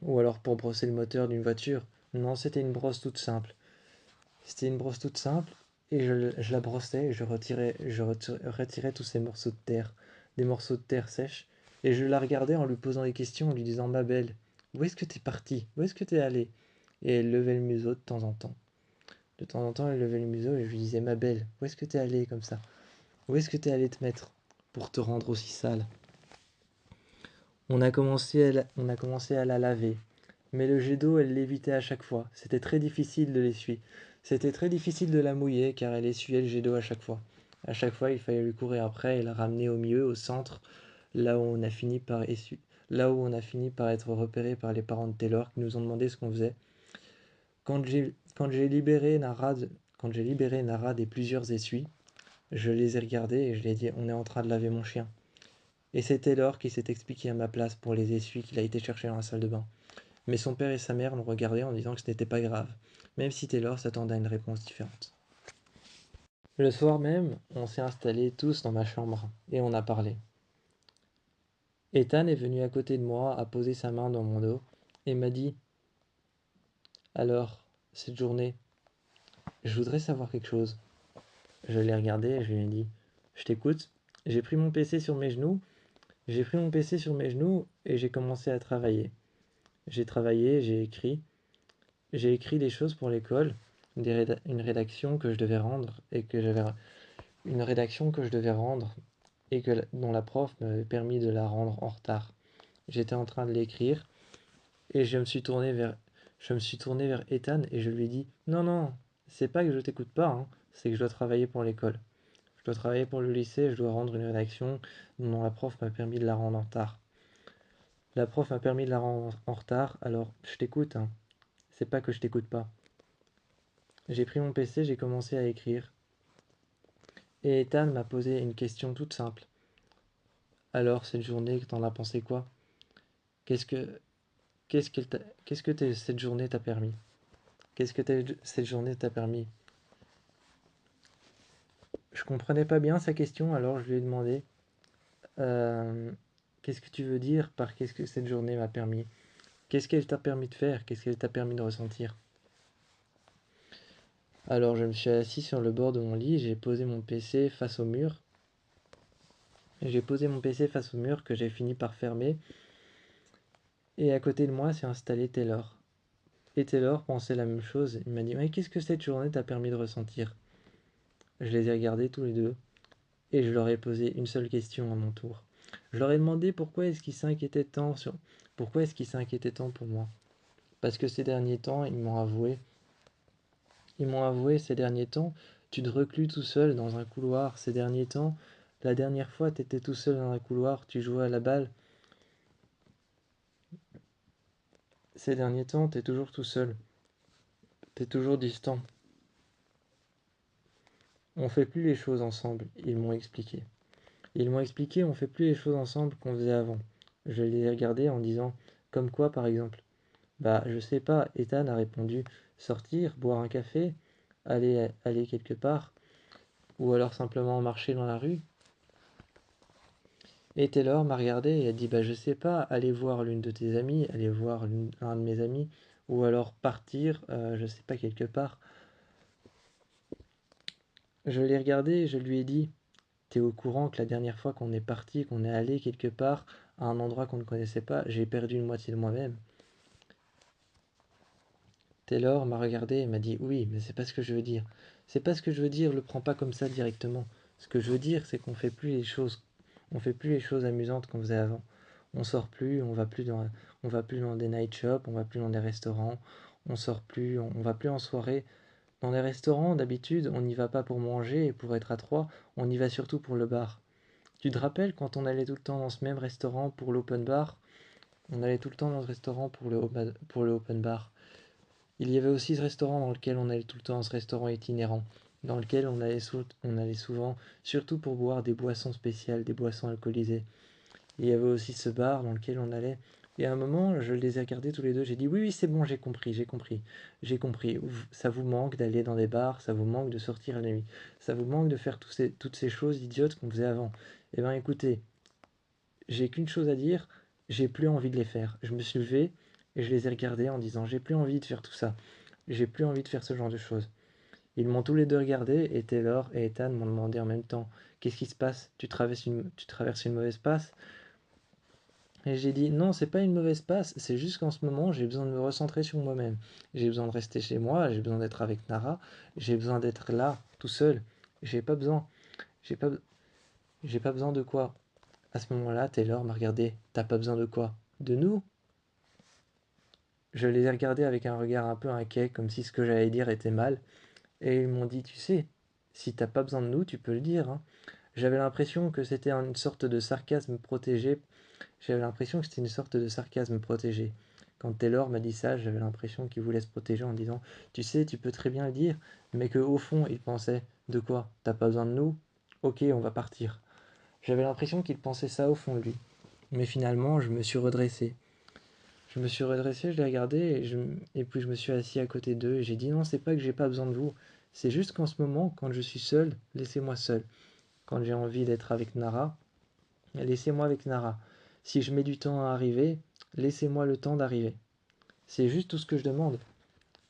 le moteur d'une voiture. Non, c'était une brosse toute simple. C'était une brosse toute simple et je la brossais et retirais tous ces morceaux de terre, des morceaux de terre sèche, et je la regardais en lui posant des questions, en lui disant ma belle, où est-ce que t'es parti? Où est-ce que t'es allé? Et elle levait le museau de temps en temps. De temps en temps, elle levait le museau et je lui disais ma belle, où est-ce que t'es allé comme ça? Où est-ce que t'es allé te mettre pour te rendre aussi sale? On a commencé à la laver, mais le jet d'eau, elle l'évitait à chaque fois. C'était très difficile de l'essuyer. C'était très difficile de la mouiller car elle essuyait le jet d'eau à chaque fois. À chaque fois, il fallait lui courir après et la ramener au milieu, au centre, là où on a fini par là où on a fini par être repéré par les parents de Taylor qui nous ont demandé ce qu'on faisait. Quand j'ai libéré Nara des plusieurs essuies, je les ai regardés et je lui ai dit on est en train de laver mon chien. Et c'est Taylor qui s'est expliqué à ma place pour les essuies qu'il a été chercher dans la salle de bain. Mais son père et sa mère l'ont regardé en disant que ce n'était pas grave, même si Taylor s'attendait à une réponse différente. Le soir même, on s'est installés tous dans ma chambre et on a parlé. Ethan est venu à côté de moi, a posé sa main dans mon dos et m'a dit alors, cette journée, je voudrais savoir quelque chose. Je l'ai regardé et je lui ai dit je t'écoute. J'ai pris mon PC sur mes genoux, j'ai pris mon PC sur mes genoux et j'ai commencé à travailler. J'ai travaillé, j'ai écrit des choses pour l'école, une rédaction que je devais rendre et que j'avais une rédaction que je devais rendre et dont la prof m'avait permis de la rendre en retard. J'étais en train de l'écrire et je me suis tourné vers Ethan et je lui ai dit non non, c'est pas que je t'écoute pas, hein, c'est que je dois travailler pour l'école. Je dois travailler pour le lycée, je dois rendre une rédaction dont la prof m'a permis de la rendre en retard. La prof m'a permis de la rendre en retard, alors je t'écoute, hein. C'est pas que je t'écoute pas. J'ai pris mon PC, j'ai commencé à écrire. Et Ethan m'a posé une question toute simple. Alors, cette journée, t'en as pensé quoi? Qu'est-ce que, qu'est-ce que cette journée t'a permis? Qu'est-ce que cette journée t'a permis? Je comprenais pas bien sa question, alors je lui ai demandé euh, qu'est-ce que tu veux dire par qu'est-ce que cette journée m'a permis? Qu'est-ce qu'elle t'a permis de faire? Qu'est-ce qu'elle t'a permis de ressentir? Alors, je me suis assis sur le bord de mon lit, j'ai posé mon PC face au mur. J'ai posé mon PC face au mur que j'ai fini par fermer. Et à côté de moi s'est installé Taylor. Et Taylor pensait la même chose. Il m'a dit mais qu'est-ce que cette journée t'a permis de ressentir? Je les ai regardés tous les deux et je leur ai posé une seule question à mon tour. Je leur ai demandé pourquoi est-ce qu'ils s'inquiétaient tant pourquoi est-ce qu'ils s'inquiétaient tant pour moi. Parce que ces derniers temps, ils m'ont avoué ces derniers temps, tu te reclus tout seul dans un couloir. Ces derniers temps, la dernière fois, tu étais tout seul dans un couloir, tu jouais à la balle. Ces derniers temps, tu es toujours tout seul, tu es toujours distant. On fait plus les choses ensemble, ils m'ont expliqué. On fait plus les choses ensemble qu'on faisait avant. Je les ai regardés en disant, comme quoi par exemple? Bah, je sais pas, Ethan a répondu, sortir, boire un café, aller quelque part, ou alors simplement marcher dans la rue. Et Taylor m'a regardé et a dit, bah je sais pas, aller voir l'une de tes amies, aller voir un de mes amis, ou alors partir, je sais pas, quelque part. Je l'ai regardé et je lui ai dit, t'es au courant que la dernière fois qu'on est parti, qu'on est allé quelque part, à un endroit qu'on ne connaissait pas, j'ai perdu une moitié de moi-même. Taylor m'a regardé et m'a dit, oui, mais c'est pas ce que je veux dire. C'est pas ce que je veux dire, le prends pas comme ça directement. Ce que je veux dire, c'est qu'on fait plus les choses, on fait plus les choses amusantes qu'on faisait avant. On sort plus, on va plus dans des night shops, on va plus dans des restaurants, on sort plus, on va plus en soirée. Dans les restaurants, d'habitude, on n'y va pas pour manger et pour être à trois, on y va surtout pour le bar. Tu te rappelles quand on allait tout le temps dans ce même restaurant pour l'open bar? On allait tout le temps dans ce restaurant pour le open bar. Il y avait aussi ce restaurant dans lequel on allait tout le temps, ce restaurant itinérant, dans lequel on allait souvent, surtout pour boire des boissons spéciales, des boissons alcoolisées. Il y avait aussi ce bar dans lequel on allait. Et à un moment, je les ai regardés tous les deux, j'ai dit oui, oui, c'est bon, j'ai compris. Ça vous manque d'aller dans des bars, ça vous manque de sortir la nuit, ça vous manque de faire toutes ces choses idiotes qu'on faisait avant. Eh bien écoutez, j'ai qu'une chose à dire, j'ai plus envie de les faire. Je me suis levé et je les ai regardés en disant j'ai plus envie de faire tout ça. J'ai plus envie de faire ce genre de choses. Ils m'ont tous les deux regardé et Taylor et Ethan m'ont demandé en même temps qu'est-ce qui se passe? Tu traverses une mauvaise passe? Et j'ai dit non, c'est pas une mauvaise passe, c'est juste qu'en ce moment j'ai besoin de me recentrer sur moi-même. J'ai besoin de rester chez moi, j'ai besoin d'être avec Nara, j'ai besoin d'être là, tout seul. J'ai pas besoin, j'ai pas, j'ai pas besoin de quoi? À ce moment-là, Taylor m'a regardé. T'as pas besoin de quoi? De nous? Je les ai regardés avec un regard un peu inquiet, comme si ce que j'allais dire était mal, et ils m'ont dit, tu sais, si t'as pas besoin de nous, tu peux le dire, hein. J'avais l'impression que c'était une sorte de sarcasme protégé. J'avais l'impression que c'était une sorte de sarcasme protégé. Quand Taylor m'a dit ça, j'avais l'impression qu'il voulait se protéger en disant, tu sais, tu peux très bien le dire, mais que au fond, il pensait, de quoi? T'as pas besoin de nous? Ok, on va partir. J'avais l'impression qu'il pensait ça au fond de lui. Mais finalement, je me suis redressé. Je l'ai regardé et puis je me suis assis à côté d'eux et j'ai dit non, c'est pas que j'ai pas besoin de vous. C'est juste qu'en ce moment, quand je suis seul, laissez-moi seul. Quand j'ai envie d'être avec Nara, laissez-moi avec Nara. Si je mets du temps à arriver, laissez-moi le temps d'arriver. C'est juste tout ce que je demande.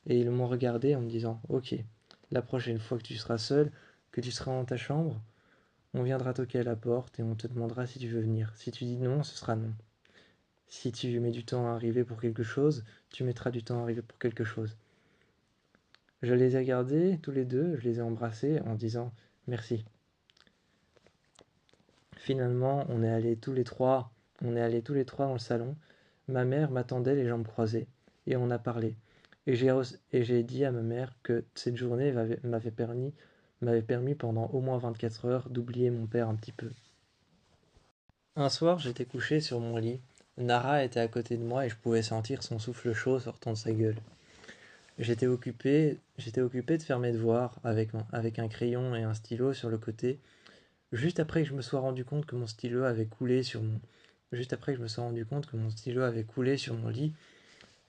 Et ils m'ont regardé en me disant ok, la prochaine fois que tu seras seul, que tu seras dans ta chambre, on viendra toquer à la porte et on te demandera si tu veux venir. Si tu dis non, ce sera non. Si tu mets du temps à arriver pour quelque chose, tu mettras du temps à arriver pour quelque chose. Je les ai regardés tous les deux, je les ai embrassés en disant merci. Finalement, on est allés tous les trois dans le salon. Ma mère m'attendait les jambes croisées et on a parlé. Et j'ai dit à ma mère que cette journée m'avait permis pendant au moins 24 heures d'oublier mon père un petit peu. Un soir, j'étais couché sur mon lit. Nara était à côté de moi et je pouvais sentir son souffle chaud sortant de sa gueule. J'étais occupé de faire mes devoirs avec un crayon et un stylo sur le côté, juste après que je me sois rendu compte que mon stylo avait coulé sur mon, juste après que je me sois rendu compte que mon stylo avait coulé sur mon lit,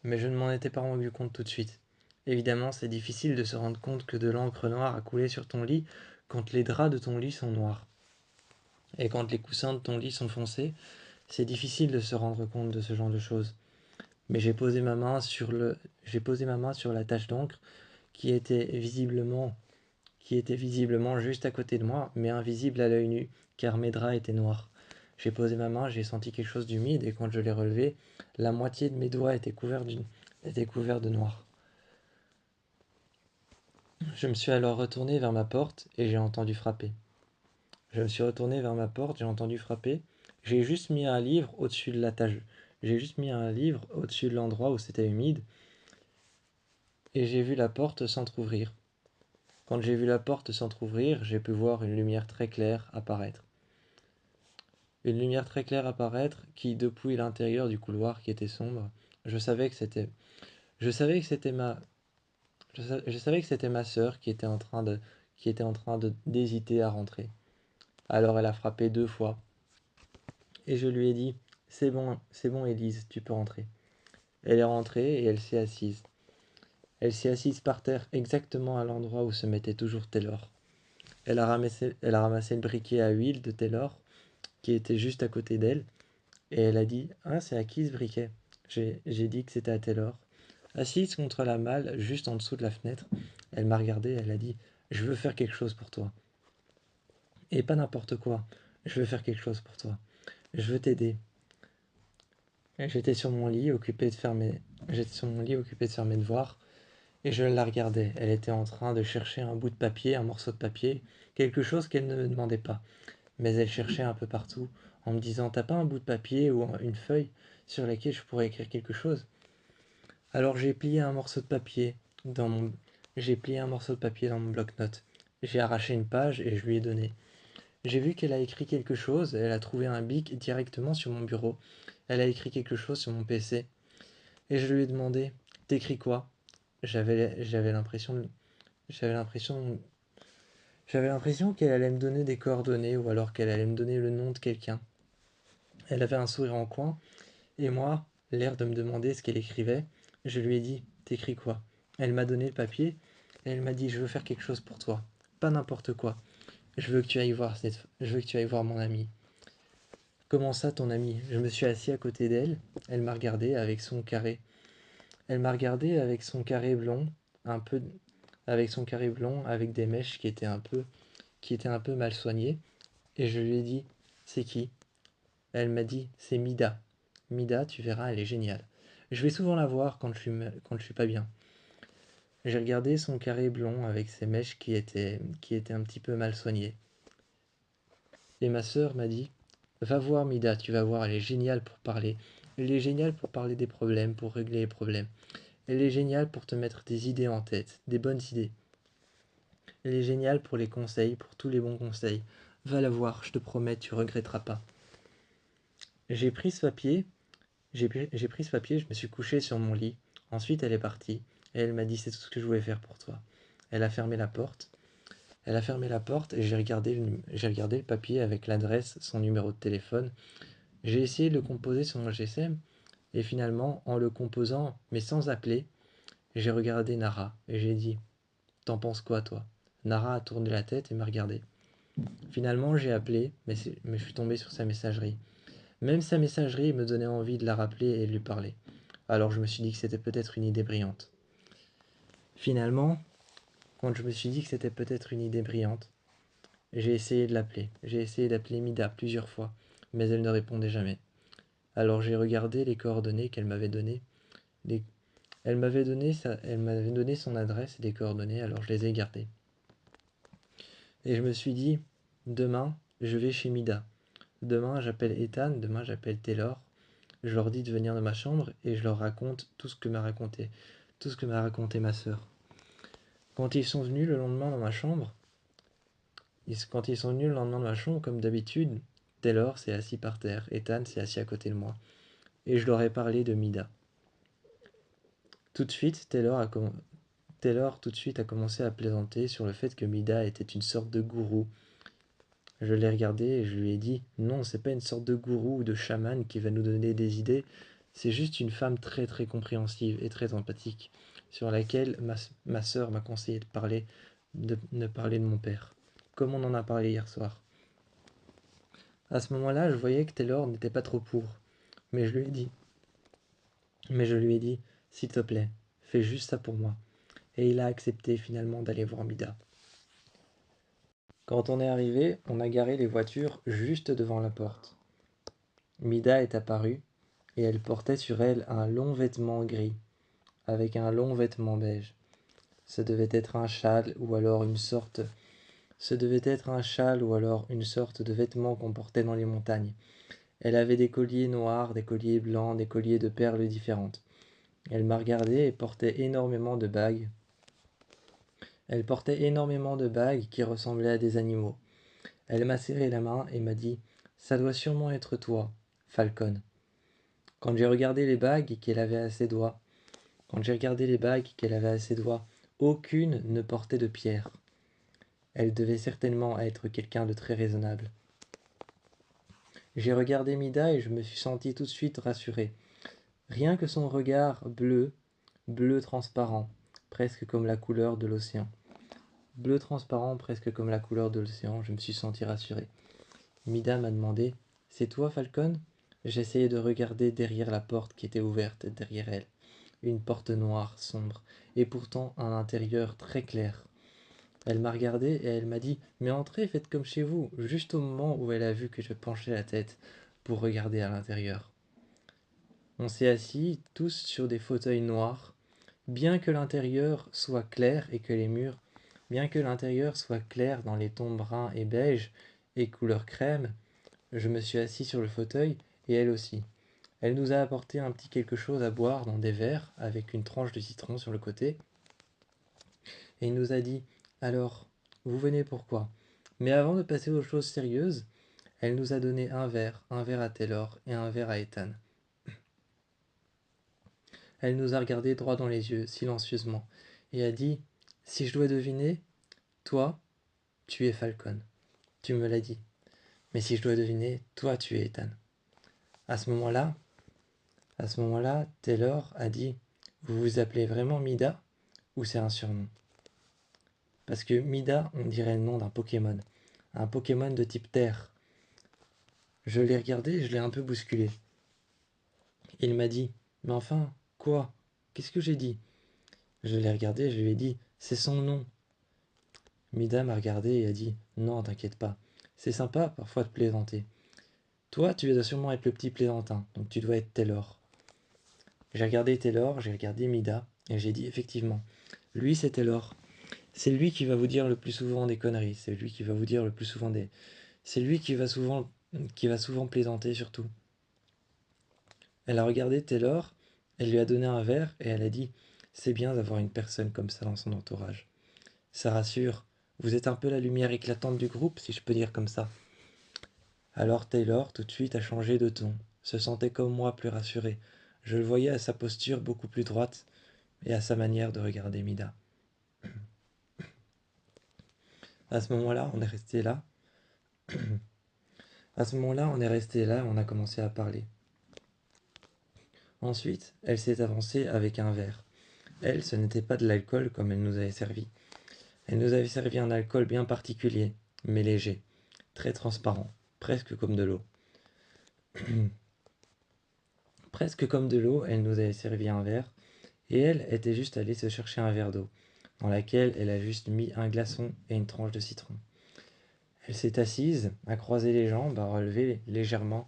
mais je ne m'en étais pas rendu compte tout de suite. Évidemment, c'est difficile de se rendre compte que de l'encre noire a coulé sur ton lit quand les draps de ton lit sont noirs. Et quand les coussins de ton lit sont foncés, c'est difficile de se rendre compte de ce genre de choses. Mais j'ai posé ma main sur la tache d'encre qui était visiblement, qui était visiblement juste à côté de moi, mais invisible à l'œil nu, car mes draps étaient noirs. J'ai posé ma main, j'ai senti quelque chose d'humide, et quand je l'ai relevé, la moitié de mes doigts était couvert de noir. Je me suis alors retourné vers ma porte et j'ai entendu frapper. Je me suis retourné vers ma porte, j'ai entendu frapper, J'ai juste mis un livre au-dessus de la tâche. J'ai juste mis un livre au-dessus de l'endroit où c'était humide et j'ai vu la porte s'entr'ouvrir. Quand j'ai vu la porte s'entr'ouvrir, j'ai pu voir une lumière très claire apparaître. Une lumière très claire apparaître qui, depuis l'intérieur du couloir qui était sombre, je savais que c'était, je savais que c'était ma, je savais que c'était ma sœur qui était en train de d'hésiter à rentrer. Alors elle a frappé 2 fois et je lui ai dit, c'est bon, Élise, tu peux rentrer. Elle est rentrée et elle s'est assise. Elle s'est assise par terre exactement à l'endroit où se mettait toujours Taylor. Elle a ramassé le briquet à huile de Taylor qui était juste à côté d'elle et elle a dit, ah, c'est à qui ce briquet? J'ai dit que c'était à Taylor. Assise contre la malle, juste en dessous de la fenêtre, elle m'a regardé, elle a dit, je veux faire quelque chose pour toi. Et pas n'importe quoi, je veux faire quelque chose pour toi. Je veux t'aider. J'étais sur mon lit occupé de faire mes... J'étais sur mon lit occupé de faire mes devoirs et je la regardais. Elle était en train de chercher un bout de papier, un morceau de papier, quelque chose qu'elle ne me demandait pas. Mais elle cherchait un peu partout en me disant, t'as pas un bout de papier ou une feuille sur laquelle je pourrais écrire quelque chose? Alors j'ai plié un morceau de papier dans mon... J'ai plié un morceau de papier dans mon bloc-notes. J'ai arraché une page et je lui ai donné. J'ai vu qu'elle a écrit quelque chose, elle a trouvé un bic directement sur mon bureau. Elle a écrit quelque chose sur mon PC. Et je lui ai demandé, t'écris quoi? J'avais l'impression, j'avais l'impression, j'avais l'impression qu'elle allait me donner des coordonnées ou alors qu'elle allait me donner le nom de quelqu'un. Elle avait un sourire en coin et moi, l'air de me demander ce qu'elle écrivait, je lui ai dit, t'écris quoi? Elle m'a donné le papier et elle m'a dit, je veux faire quelque chose pour toi. Pas n'importe quoi. Je veux que tu ailles voir mon ami. Comment ça, ton ami? Je me suis assis à côté d'elle. Elle m'a regardé avec son carré. Elle m'a regardé avec son carré blond, un peu, avec son carré blond, avec des mèches qui étaient un peu mal soignées. Et je lui ai dit, c'est qui? Elle m'a dit, c'est Mida. Mida, tu verras, elle est géniale. Je vais souvent la voir quand je suis pas bien. J'ai regardé son carré blond avec ses mèches qui étaient un petit peu mal soignées. Et ma sœur m'a dit, va voir Mida, tu vas voir, elle est géniale pour parler. Elle est géniale pour parler des problèmes, pour régler les problèmes. Elle est géniale pour te mettre des idées en tête, des bonnes idées. Elle est géniale pour les conseils, pour tous les bons conseils. Va la voir, je te promets, tu regretteras pas. J'ai pris ce papier, j'ai pris ce papier, je me suis couché sur mon lit. Ensuite, elle est partie et elle m'a dit c'est tout ce que je voulais faire pour toi. Elle a fermé la porte. Elle a fermé la porte et j'ai regardé le papier avec l'adresse, son numéro de téléphone. J'ai essayé de le composer sur mon GSM et finalement, en le composant, mais sans appeler, j'ai regardé Nara et j'ai dit, t'en penses quoi toi? Nara a tourné la tête et m'a regardé. Finalement, j'ai appelé, mais je suis tombé sur sa messagerie. Même sa messagerie me donnait envie de la rappeler et de lui parler. Alors je me suis dit que c'était peut-être une idée brillante. Finalement, quand je me suis dit que c'était peut-être une idée brillante, j'ai essayé de l'appeler. J'ai essayé d'appeler Mida plusieurs fois, mais elle ne répondait jamais. Alors j'ai regardé les coordonnées qu'elle m'avait données. Les- Elle m'avait donné son adresse et des coordonnées, alors je les ai gardées. Et je me suis dit, demain, je vais chez Mida. Demain, j'appelle Ethan, demain, j'appelle Taylor. Je leur dis de venir dans ma chambre et je leur raconte tout ce que m'a raconté ma sœur. Quand ils sont venus le lendemain dans ma chambre, quand ils sont venus le lendemain dans ma chambre, comme d'habitude, Taylor s'est assis par terre, Ethan s'est assis à côté de moi. Et je leur ai parlé de Mida. Tout de suite, Taylor tout de suite a commencé à plaisanter sur le fait que Mida était une sorte de gourou. Je l'ai regardé et je lui ai dit, non, c'est pas une sorte de gourou ou de chaman qui va nous donner des idées, c'est juste une femme très très compréhensive et très empathique, sur laquelle ma sœur m'a conseillé de parler de mon père, comme on en a parlé hier soir. À ce moment-là, je voyais que Taylor n'était pas trop pour, mais je lui ai dit, s'il te plaît, fais juste ça pour moi. Et il a accepté finalement d'aller voir Mida. Quand on est arrivé, on a garé les voitures juste devant la porte. Mida est apparue et elle portait sur elle un long vêtement gris, avec un long vêtement beige. Ce devait être un châle ou alors une sorte... Ce devait être un châle ou alors une sorte de vêtement qu'on portait dans les montagnes. Elle avait des colliers noirs, des colliers blancs, des colliers de perles différentes. Elle m'a regardé et portait énormément de bagues. Elle portait énormément de bagues qui ressemblaient à des animaux. Elle m'a serré la main et m'a dit « Ça doit sûrement être toi, Falcon. » Quand j'ai regardé les bagues qu'elle avait à ses doigts, aucune ne portait de pierre. Elle devait certainement être quelqu'un de très raisonnable. J'ai regardé Mida et je me suis senti tout de suite rassuré. Rien que son regard bleu, bleu transparent, presque comme la couleur de l'océan. Bleu transparent, presque comme la couleur de l'océan, je me suis senti rassuré. Mida m'a demandé « C'est toi, Falcon ?» J'essayais de regarder derrière la porte qui était ouverte derrière elle. Une porte noire, sombre, et pourtant un intérieur très clair. Elle m'a regardé et elle m'a dit « Mais entrez, faites comme chez vous », juste au moment où elle a vu que je penchais la tête pour regarder à l'intérieur. On s'est assis, tous sur des fauteuils noirs, bien que l'intérieur soit clair et que les murs, bien que l'intérieur soit clair dans les tons bruns et beige et couleur crème, je me suis assis sur le fauteuil et elle aussi. Elle nous a apporté un petit quelque chose à boire dans des verres avec une tranche de citron sur le côté et il nous a dit « Alors, vous venez pourquoi ?» Mais avant de passer aux choses sérieuses, elle nous a donné un verre à Taylor et un verre à Ethan. Elle nous a regardé droit dans les yeux, silencieusement, et a dit « Si je dois deviner, toi, tu es Falcon. Tu me l'as dit. Mais si je dois deviner, toi, tu es Ethan. » À ce moment-là, Taylor a dit « Vous vous appelez vraiment Mida ou c'est un surnom ?» Parce que Mida, on dirait le nom d'un Pokémon. Un Pokémon de type terre. Je l'ai regardé et je l'ai un peu bousculé. Il m'a dit « Mais enfin, quoi? Qu'est-ce que j'ai dit ?» Je l'ai regardé et je lui ai dit « C'est son nom. » Mida m'a regardé et a dit « Non, t'inquiète pas. C'est sympa parfois de plaisanter. Toi, tu dois sûrement être le petit plaisantin, donc tu dois être Taylor. » J'ai regardé Taylor, j'ai regardé Mida, et j'ai dit effectivement, lui c'est Taylor. C'est lui qui va vous dire le plus souvent des conneries, c'est lui qui va vous dire le plus souvent des... C'est lui qui va souvent plaisanter surtout. Elle a regardé Taylor, elle lui a donné un verre et elle a dit « C'est bien d'avoir une personne comme ça dans son entourage. Ça rassure, vous êtes un peu la lumière éclatante du groupe, si je peux dire comme ça. » Alors Taylor, tout de suite, a changé de ton, se sentait comme moi plus rassuré. Je le voyais à sa posture beaucoup plus droite et à sa manière de regarder Mida. À ce moment-là, on est resté là. On a commencé à parler. Ensuite, elle s'est avancée avec un verre. Elle, ce n'était pas de l'alcool comme elle nous avait servi. Elle nous avait servi un alcool bien particulier, mais léger, très transparent, presque comme de l'eau. Presque comme de l'eau, elle nous avait servi un verre, et elle était juste allée se chercher un verre d'eau, dans laquelle elle a juste mis un glaçon et une tranche de citron. Elle s'est assise, a croisé les jambes, a relevé légèrement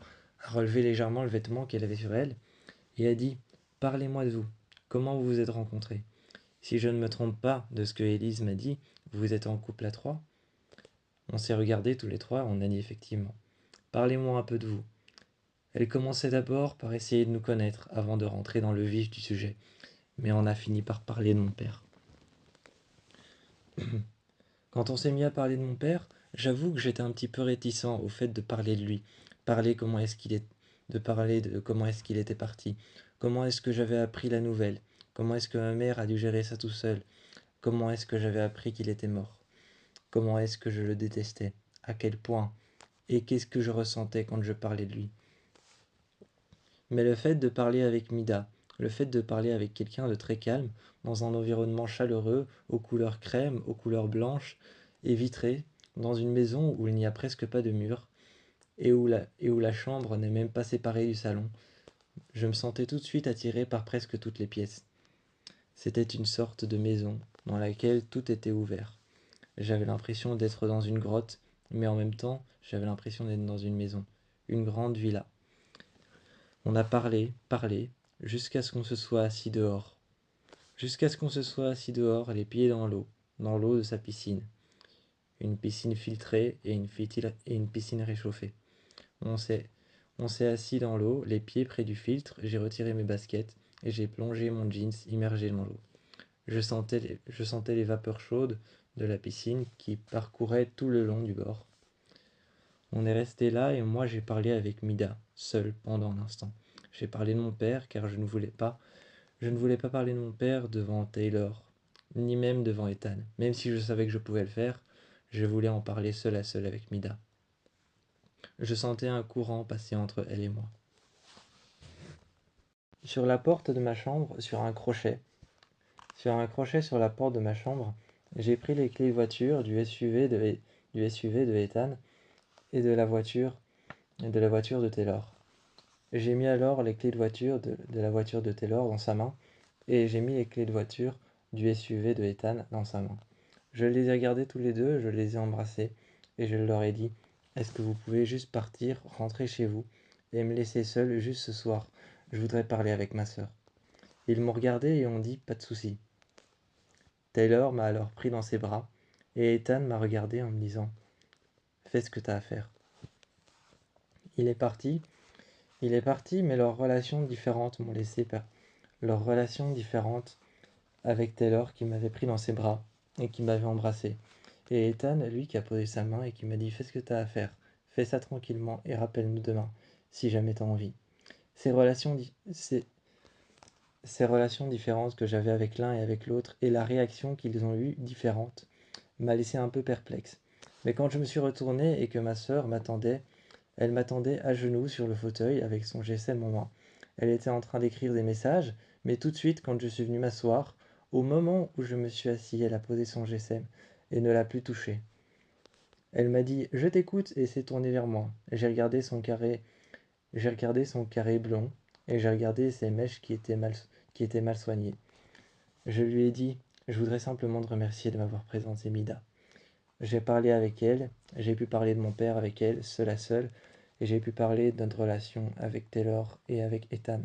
le vêtement qu'elle avait sur elle, et a dit « Parlez-moi de vous. Comment vous vous êtes rencontrés? Si je ne me trompe pas de ce que Élise m'a dit, vous êtes en couple à trois ?» On s'est regardés tous les trois, on a dit effectivement « Parlez-moi un peu de vous. » Elle commençait d'abord par essayer de nous connaître avant de rentrer dans le vif du sujet, mais on a fini par parler de mon père. Quand on s'est mis à parler de mon père, j'avoue que j'étais un petit peu réticent au fait de parler de lui, de parler de comment est-ce qu'il était parti, comment est-ce que j'avais appris la nouvelle, comment est-ce que ma mère a dû gérer ça tout seul, comment est-ce que j'avais appris qu'il était mort, comment est-ce que je le détestais, à quel point, et qu'est-ce que je ressentais quand je parlais de lui. Mais le fait de parler avec Mida, le fait de parler avec quelqu'un de très calme, dans un environnement chaleureux, aux couleurs crème, aux couleurs blanches et vitrées, dans une maison où il n'y a presque pas de murs, et où la chambre n'est même pas séparée du salon, je me sentais tout de suite attiré par presque toutes les pièces. C'était une sorte de maison dans laquelle tout était ouvert. J'avais l'impression d'être dans une grotte, mais en même temps, j'avais l'impression d'être dans une maison, une grande villa. On a parlé, jusqu'à ce qu'on se soit assis dehors. Les pieds dans l'eau de sa piscine. Une piscine filtrée et une piscine réchauffée. On On s'est assis dans l'eau, les pieds près du filtre, j'ai retiré mes baskets et j'ai plongé mon jeans immergé dans l'eau. Je sentais les vapeurs chaudes de la piscine qui parcouraient tout le long du bord. On est resté là et moi j'ai parlé avec Mida, seul, pendant un instant. J'ai parlé de mon père car je ne voulais pas parler de mon père devant Taylor, ni même devant Ethan. Même si je savais que je pouvais le faire, je voulais en parler seul à seul avec Mida. Je sentais un courant passer entre elle et moi. Sur la porte de ma chambre, sur un crochet sur la porte de ma chambre, j'ai pris les clés de voiture du SUV de Ethan et de la voiture de Taylor. J'ai mis alors les clés de voiture de la voiture de Taylor dans sa main et j'ai mis les clés de voiture du SUV de Ethan dans sa main. Je les ai regardés tous les deux, je les ai embrassés et je leur ai dit: est-ce que vous pouvez juste partir, rentrer chez vous et me laisser seul juste ce soir? Je voudrais parler avec ma sœur. Ils m'ont regardé et ont dit: pas de souci. Taylor m'a alors pris dans ses bras et Ethan m'a regardé en me disant: fais ce que t'as à faire. Il est parti, mais leurs relations différentes m'ont laissé leurs relations différentes avec Taylor qui m'avait pris dans ses bras et qui m'avait embrassé. Et Ethan, lui, qui a posé sa main et qui m'a dit: fais ce que t'as à faire, fais ça tranquillement et rappelle-nous demain, si jamais t'as envie. Ces relations, ces relations différentes que j'avais avec l'un et avec l'autre et la réaction qu'ils ont eue différente m'a laissé un peu perplexe. Mais quand je me suis retourné et que ma sœur m'attendait, elle m'attendait à genoux sur le fauteuil avec son GSM en main. Elle était en train d'écrire des messages, mais tout de suite, quand je suis venu m'asseoir, au moment où je me suis assis, elle a posé son GSM et ne l'a plus touché. Elle m'a dit: je t'écoute, et s'est tournée vers moi. J'ai regardé son carré blond et j'ai regardé ses mèches qui étaient mal soignées. Je lui ai dit: je voudrais simplement te remercier de m'avoir présenté Mida. J'ai parlé avec elle, j'ai pu parler de mon père avec elle, seul à seul, et j'ai pu parler de notre relation avec Taylor et avec Ethan.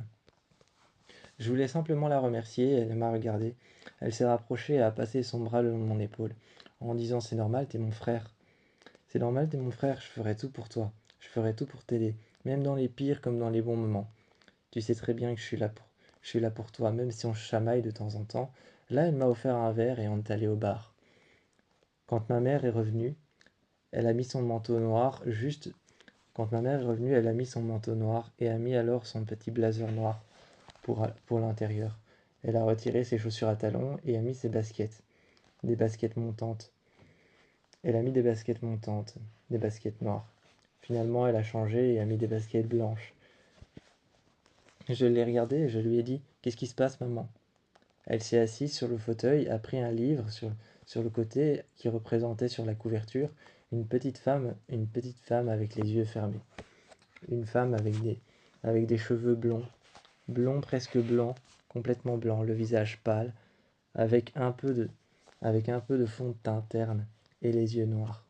Je voulais simplement la remercier, elle m'a regardé. Elle s'est rapprochée et a passé son bras le long de mon épaule, en disant: c'est normal, t'es mon frère. C'est normal, t'es mon frère, je ferai tout pour toi. Je ferai tout pour t'aider, même dans les pires comme dans les bons moments. Tu sais très bien que je suis là pour toi, même si on se chamaille de temps en temps. Là, elle m'a offert un verre et on est allé au bar. Quand ma mère est revenue, elle a mis son manteau noir juste Quand ma mère est revenue, elle a mis son manteau noir et a mis alors son petit blazer noir pour l'intérieur. Elle a retiré ses chaussures à talons et a mis ses baskets, des baskets montantes. Elle a mis des baskets montantes, des baskets noires. Finalement, elle a changé et a mis des baskets blanches. Je l'ai regardée et je lui ai dit: qu'est-ce qui se passe, maman? Elle s'est assise sur le fauteuil, a pris un livre sur le côté qui représentait sur la couverture une petite femme avec les yeux fermés. Une femme avec des cheveux blonds, blonds presque blancs, complètement blancs, le visage pâle, avec un peu de, avec un peu de fond de teint terne et les yeux noirs.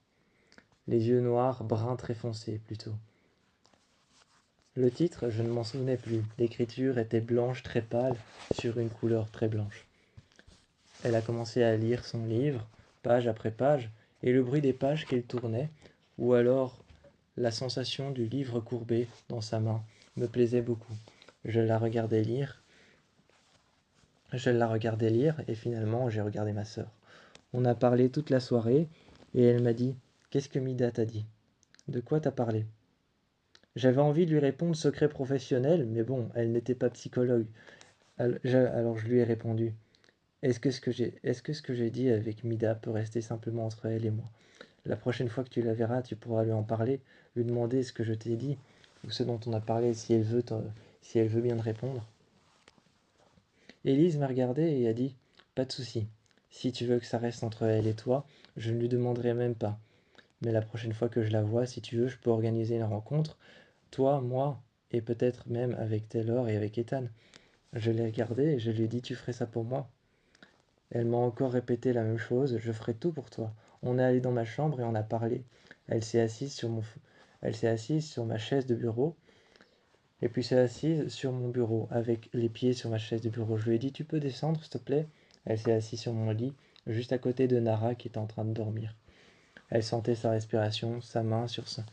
Les yeux noirs, brun très foncé plutôt. Le titre, je ne m'en souvenais plus. L'écriture était blanche très pâle sur une couleur très blanche. Elle a commencé à lire son livre, page après page, et le bruit des pages qu'elle tournait, ou alors la sensation du livre courbé dans sa main, me plaisait beaucoup. Je la regardais lire, et finalement j'ai regardé ma sœur. On a parlé toute la soirée, et elle m'a dit: qu'est-ce que Mida t'a dit? De quoi t'as parlé? J'avais envie de lui répondre secret professionnel, mais bon, elle n'était pas psychologue. Alors je lui ai répondu: est-ce que ce que j'ai dit avec Mida peut rester simplement entre elle et moi? La prochaine fois que tu la verras, tu pourras lui en parler, lui demander ce que je t'ai dit, ou ce dont on a parlé, si elle veut bien te répondre. Élise m'a regardé et a dit: pas de souci. Si tu veux que ça reste entre elle et toi, je ne lui demanderai même pas. Mais la prochaine fois que je la vois, si tu veux, je peux organiser une rencontre, toi, moi, et peut-être même avec Taylor et avec Ethan. Je l'ai regardée et je lui ai dit: tu ferais ça pour moi? Elle m'a encore répété la même chose: je ferai tout pour toi. On est allé dans ma chambre et on a parlé. Elle s'est assise sur mon, Elle s'est assise sur ma chaise de bureau et puis s'est assise sur mon bureau avec les pieds sur ma chaise de bureau. Je lui ai dit: tu peux descendre, s'il te plaît? Elle s'est assise sur mon lit, juste à côté de Nara qui était en train de dormir. Elle sentait sa respiration, sa main sur son,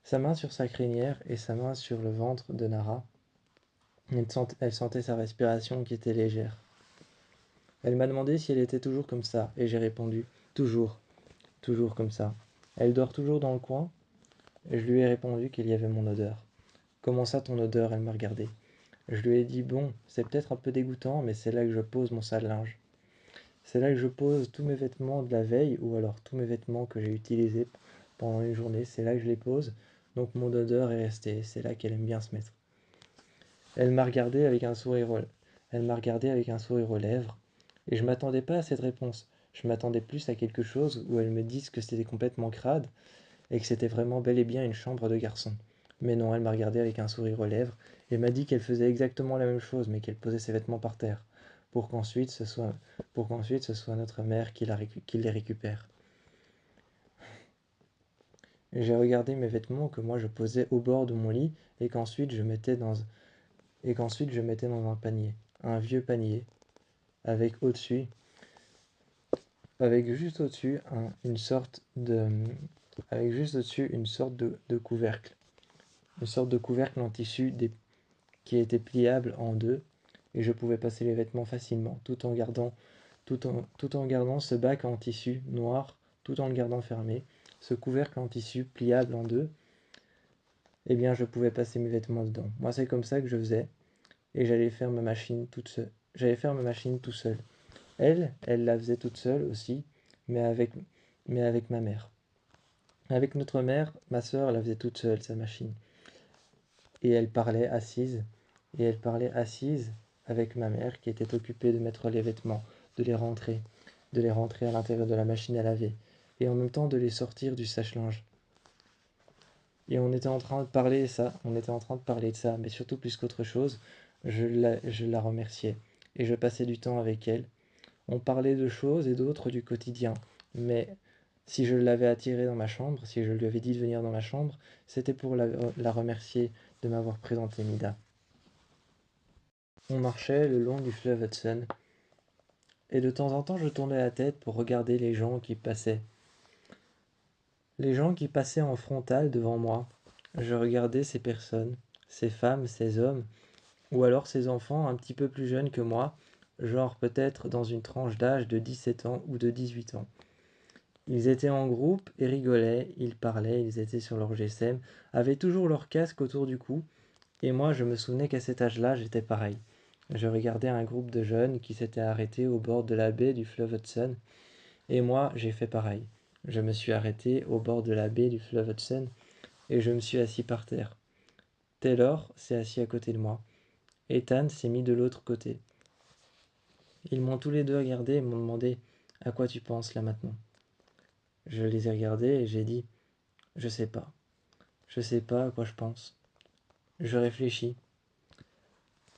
sa main sur sa crinière et sa main sur le ventre de Nara. Elle sentait sa respiration qui était légère. Elle m'a demandé si elle était toujours comme ça, et j'ai répondu « Toujours, toujours comme ça. Elle dort toujours dans le coin ?» Et je lui ai répondu qu'il y avait mon odeur. « Comment ça ton odeur ?» Elle m'a regardé. Je lui ai dit « Bon, c'est peut-être un peu dégoûtant, mais c'est là que je pose mon sale linge. C'est là que je pose tous mes vêtements de la veille, ou alors tous mes vêtements que j'ai utilisés pendant une journée. C'est là que je les pose, donc mon odeur est restée. C'est là qu'elle aime bien se mettre. » Elle m'a regardé avec un sourire aux lèvres, et je m'attendais pas à cette réponse. Je m'attendais plus à quelque chose où elle me dise que c'était complètement crade et que c'était vraiment bel et bien une chambre de garçon. Mais non, elle m'a regardé avec un sourire aux lèvres et m'a dit qu'elle faisait exactement la même chose, mais qu'elle posait ses vêtements par terre, pour qu'ensuite ce soit notre mère qui les récupère. J'ai regardé mes vêtements que moi je posais au bord de mon lit et qu'ensuite je mettais dans un panier, un vieux panier, avec juste au-dessus une sorte de, couvercle, en tissu qui était pliable en deux, et je pouvais passer les vêtements facilement, tout en gardant ce bac en tissu noir, tout en le gardant fermé, ce couvercle en tissu pliable en deux. Eh bien, je pouvais passer mes vêtements dedans. Moi, c'est comme ça que je faisais, et j'allais faire ma machine toute seule. J'allais faire ma machine tout seul. Elle la faisait toute seule aussi, mais avec ma mère. Avec notre mère, ma sœur la faisait toute seule, sa machine. Et elle parlait assise, avec ma mère qui était occupée de mettre les vêtements, de les rentrer à l'intérieur de la machine à laver, et en même temps de les sortir du sèche-linge. Et on était en train de parler de ça, mais surtout plus qu'autre chose, je la remerciais, et je passais du temps avec elle. On parlait de choses et d'autres du quotidien, mais si je l'avais attirée dans ma chambre, si je lui avais dit de venir dans ma chambre, c'était pour la remercier de m'avoir présenté Mida. On marchait le long du fleuve Hudson, et de temps en temps je tournais la tête pour regarder les gens qui passaient. Les gens qui passaient en frontal devant moi. Je regardais ces personnes, ces femmes, ces hommes, ou alors ces enfants un petit peu plus jeunes que moi, genre peut-être dans une tranche d'âge de 17 ans ou de 18 ans. Ils étaient en groupe et rigolaient, ils parlaient, ils étaient sur leur GSM, avaient toujours leur casque autour du cou, et moi je me souvenais qu'à cet âge-là j'étais pareil. Je regardais un groupe de jeunes qui s'étaient arrêtés au bord de la baie du fleuve Hudson, et moi j'ai fait pareil. Je me suis arrêté au bord de la baie du fleuve Hudson, et je me suis assis par terre. Taylor s'est assis à côté de moi. Ethan s'est mis de l'autre côté. Ils m'ont tous les deux regardé et m'ont demandé « À quoi tu penses là maintenant ?» Je les ai regardés et j'ai dit « Je sais pas. Je sais pas à quoi je pense. Je réfléchis. »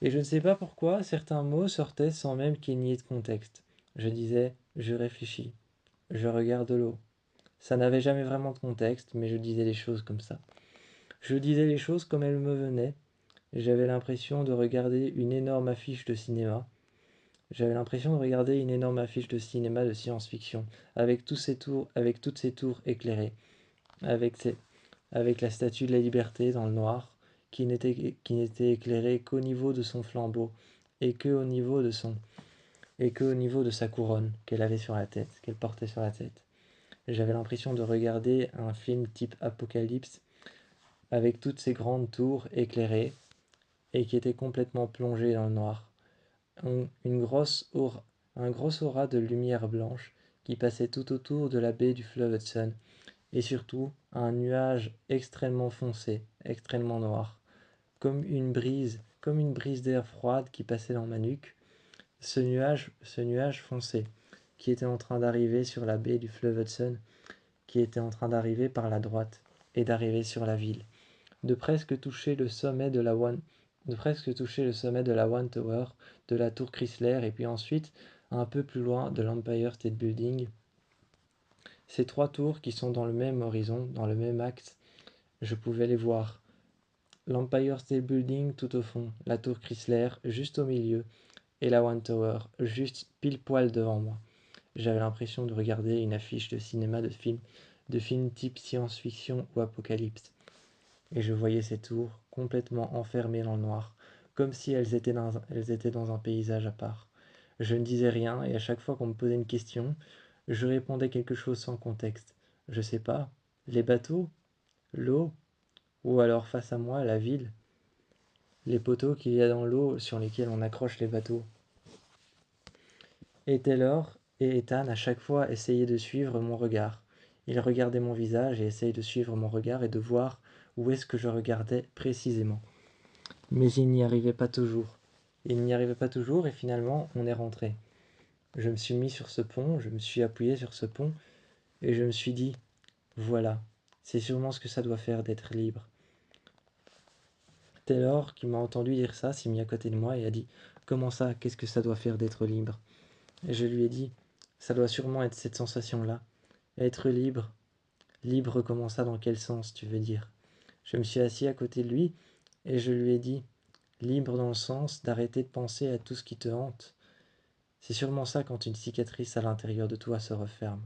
Et je ne sais pas pourquoi certains mots sortaient sans même qu'il n'y ait de contexte. Je disais « Je réfléchis. Je regarde l'eau. » Ça n'avait jamais vraiment de contexte, mais je disais les choses comme ça. Je disais les choses comme elles me venaient. J'avais l'impression de regarder une énorme affiche de cinéma. J'avais l'impression de regarder une énorme affiche de cinéma de science-fiction, avec toutes ces tours éclairées, avec la statue de la liberté dans le noir, qui n'était éclairée qu'au niveau de son flambeau, et que au niveau de sa couronne qu'elle portait sur la tête. J'avais l'impression de regarder un film type Apocalypse, avec toutes ces grandes tours éclairées, et qui étaient complètement plongées dans le noir. Un gros aura de lumière blanche qui passait tout autour de la baie du fleuve Hudson, et surtout un nuage extrêmement foncé, extrêmement noir, comme une brise d'air froide qui passait dans ma nuque. Ce nuage foncé, qui était en train d'arriver sur la baie du fleuve Hudson, qui était en train d'arriver par la droite, et d'arriver sur la ville, de presque toucher le sommet de la One Tower, de la tour Chrysler, et puis ensuite, un peu plus loin, de l'Empire State Building. Ces trois tours qui sont dans le même horizon, dans le même axe, je pouvais les voir. L'Empire State Building tout au fond, la tour Chrysler juste au milieu, et la One Tower juste pile poil devant moi. J'avais l'impression de regarder une affiche de cinéma de film type science-fiction ou apocalypse. et je voyais ces tours complètement enfermées dans le noir, comme si elles étaient dans un paysage à part. Je ne disais rien, et à chaque fois qu'on me posait une question, je répondais quelque chose sans contexte. Je sais pas, les bateaux, l'eau, ou alors face à moi, la ville, les poteaux qu'il y a dans l'eau sur lesquels on accroche les bateaux. Et Taylor et Ethan à chaque fois essayaient de suivre mon regard. Ils regardaient mon visage et essayaient de suivre mon regard et de voir où est-ce que je regardais précisément. Mais ils n'y arrivaient pas toujours. Ils n'y arrivaient pas toujours et finalement on est rentré. Je me suis mis sur ce pont, je me suis appuyé sur ce pont et je me suis dit, voilà, c'est sûrement ce que ça doit faire d'être libre. Taylor, qui m'a entendu dire ça, s'est mis à côté de moi et a dit, comment ça, qu'est-ce que ça doit faire d'être libre? Et je lui ai dit, ça doit sûrement être cette sensation-là. Être libre. Libre comment ça, dans quel sens, tu veux dire? Je me suis assis à côté de lui et je lui ai dit, libre dans le sens d'arrêter de penser à tout ce qui te hante. C'est sûrement ça quand une cicatrice à l'intérieur de toi se referme.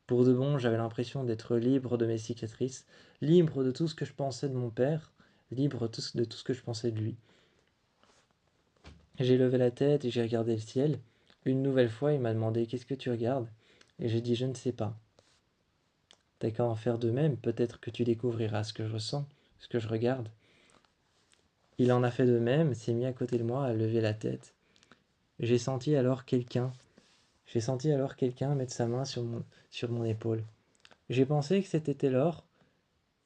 Pour de bon, j'avais l'impression d'être libre de mes cicatrices, libre de tout ce que je pensais de mon père, libre de tout ce que je pensais de lui. J'ai levé la tête et j'ai regardé le ciel. Une nouvelle fois, il m'a demandé « Qu'est-ce que tu regardes ?» Et j'ai dit « Je ne sais pas. » T'as qu'à en faire de même, peut-être que tu découvriras ce que je ressens, ce que je regarde. Il en a fait de même, s'est mis à côté de moi, a levé la tête. J'ai senti alors quelqu'un mettre sa main sur mon épaule. J'ai pensé que c'était Taylor,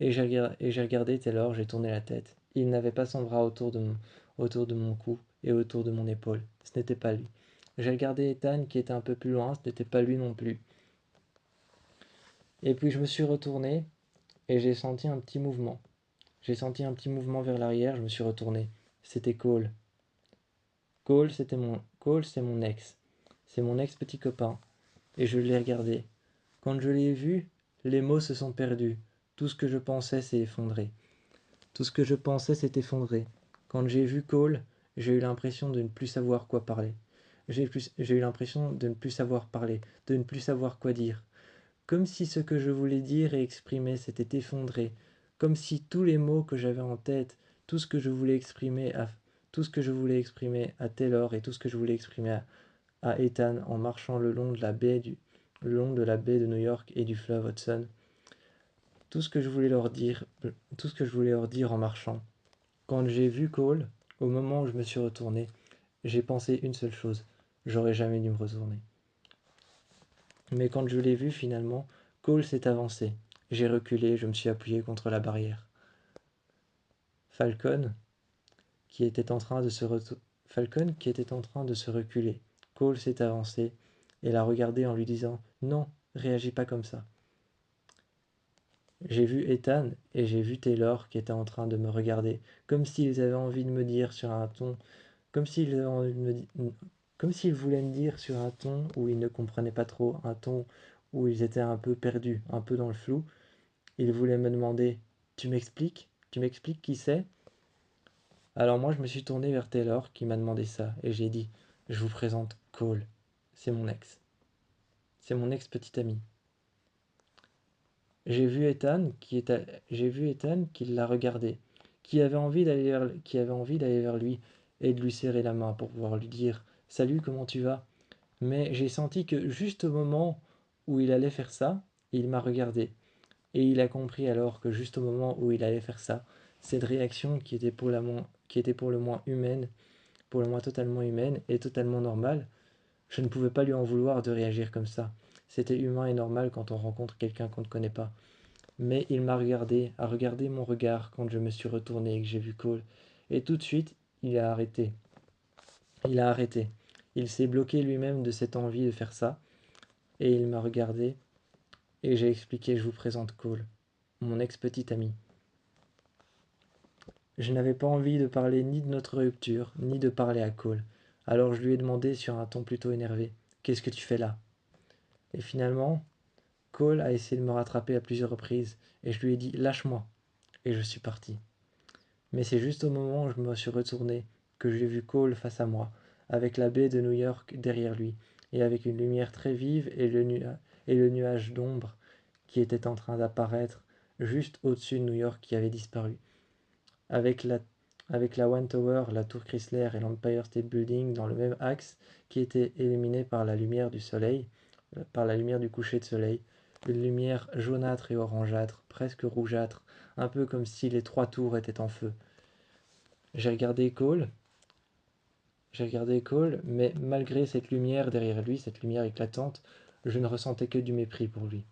et j'ai regardé Taylor, j'ai tourné la tête. Il n'avait pas son bras autour de mon cou et autour de mon épaule. Ce n'était pas lui. J'ai regardé Ethan qui était un peu plus loin, ce n'était pas lui non plus. Et puis je me suis retourné et j'ai senti un petit mouvement. J'ai senti un petit mouvement vers l'arrière, je me suis retourné. C'était Cole. Cole, c'est mon ex. C'est mon ex petit copain. Et je l'ai regardé. Quand je l'ai vu, les mots se sont perdus. Tout ce que je pensais s'est effondré. Tout ce que je pensais s'est effondré. Quand j'ai vu Cole, j'ai eu l'impression de ne plus savoir quoi parler. J'ai eu l'impression de ne plus savoir parler, de ne plus savoir quoi dire. Comme si ce que je voulais dire et exprimer s'était effondré. Comme si tous les mots que j'avais en tête, tout ce que je voulais exprimer à, tout ce que je voulais exprimer à Taylor et tout ce que je voulais exprimer à Ethan en marchant le long de la baie de New York et du fleuve Hudson. Tout ce que je voulais leur dire, tout ce que je voulais leur dire en marchant. Quand j'ai vu Cole, au moment où je me suis retourné, j'ai pensé une seule chose, j'aurais jamais dû me retourner. Mais quand je l'ai vu finalement, Cole s'est avancé. J'ai reculé, je me suis appuyé contre la barrière. Falcon, qui était en train de se reculer. Cole s'est avancé et l'a regardé en lui disant « Non, réagis pas comme ça ». J'ai vu Ethan et j'ai vu Taylor qui était en train de me regarder, comme s'ils avaient envie de me dire sur un ton, comme s'ils avaient envie de me dire, comme s'ils voulaient me dire sur un ton où ils ne comprenaient pas trop, un ton où ils étaient un peu perdus, un peu dans le flou. Ils voulaient me demander « Tu m'expliques? Tu m'expliques qui c'est ?» Alors moi je me suis tourné vers Taylor qui m'a demandé ça et j'ai dit « Je vous présente Cole, c'est mon ex. C'est mon ex-petit ami. » J'ai vu Ethan qui l'a regardé, qui avait envie d'aller vers lui et de lui serrer la main pour pouvoir lui dire « Salut, comment tu vas ?» Mais j'ai senti que juste au moment où il allait faire ça, il m'a regardé. Et il a compris alors que juste au moment où il allait faire ça, cette réaction qui était pour le moins humaine, pour le moins totalement humaine et totalement normale, je ne pouvais pas lui en vouloir de réagir comme ça. C'était humain et normal quand on rencontre quelqu'un qu'on ne connaît pas. Mais il m'a regardé, a regardé mon regard quand je me suis retourné et que j'ai vu Cole. Et tout de suite, il a arrêté. Il a arrêté. Il s'est bloqué lui-même de cette envie de faire ça. Et il m'a regardé et j'ai expliqué, je vous présente Cole, mon ex-petit ami. Je n'avais pas envie de parler ni de notre rupture, ni de parler à Cole. Alors je lui ai demandé sur un ton plutôt énervé, « Qu'est-ce que tu fais là ?» Et finalement, Cole a essayé de me rattraper à plusieurs reprises, et je lui ai dit « Lâche-moi !» Et je suis parti. Mais c'est juste au moment où je me suis retourné que j'ai vu Cole face à moi, avec la baie de New York derrière lui, et avec une lumière très vive et le nuage d'ombre qui était en train d'apparaître juste au-dessus de New York qui avait disparu. Avec la One Tower, la tour Chrysler et l'Empire State Building dans le même axe qui étaient illuminés par la lumière du soleil, par la lumière du coucher de soleil, une lumière jaunâtre et orangeâtre, presque rougeâtre, un peu comme si les trois tours étaient en feu. J'ai regardé Cole, mais malgré cette lumière derrière lui, cette lumière éclatante, je ne ressentais que du mépris pour lui.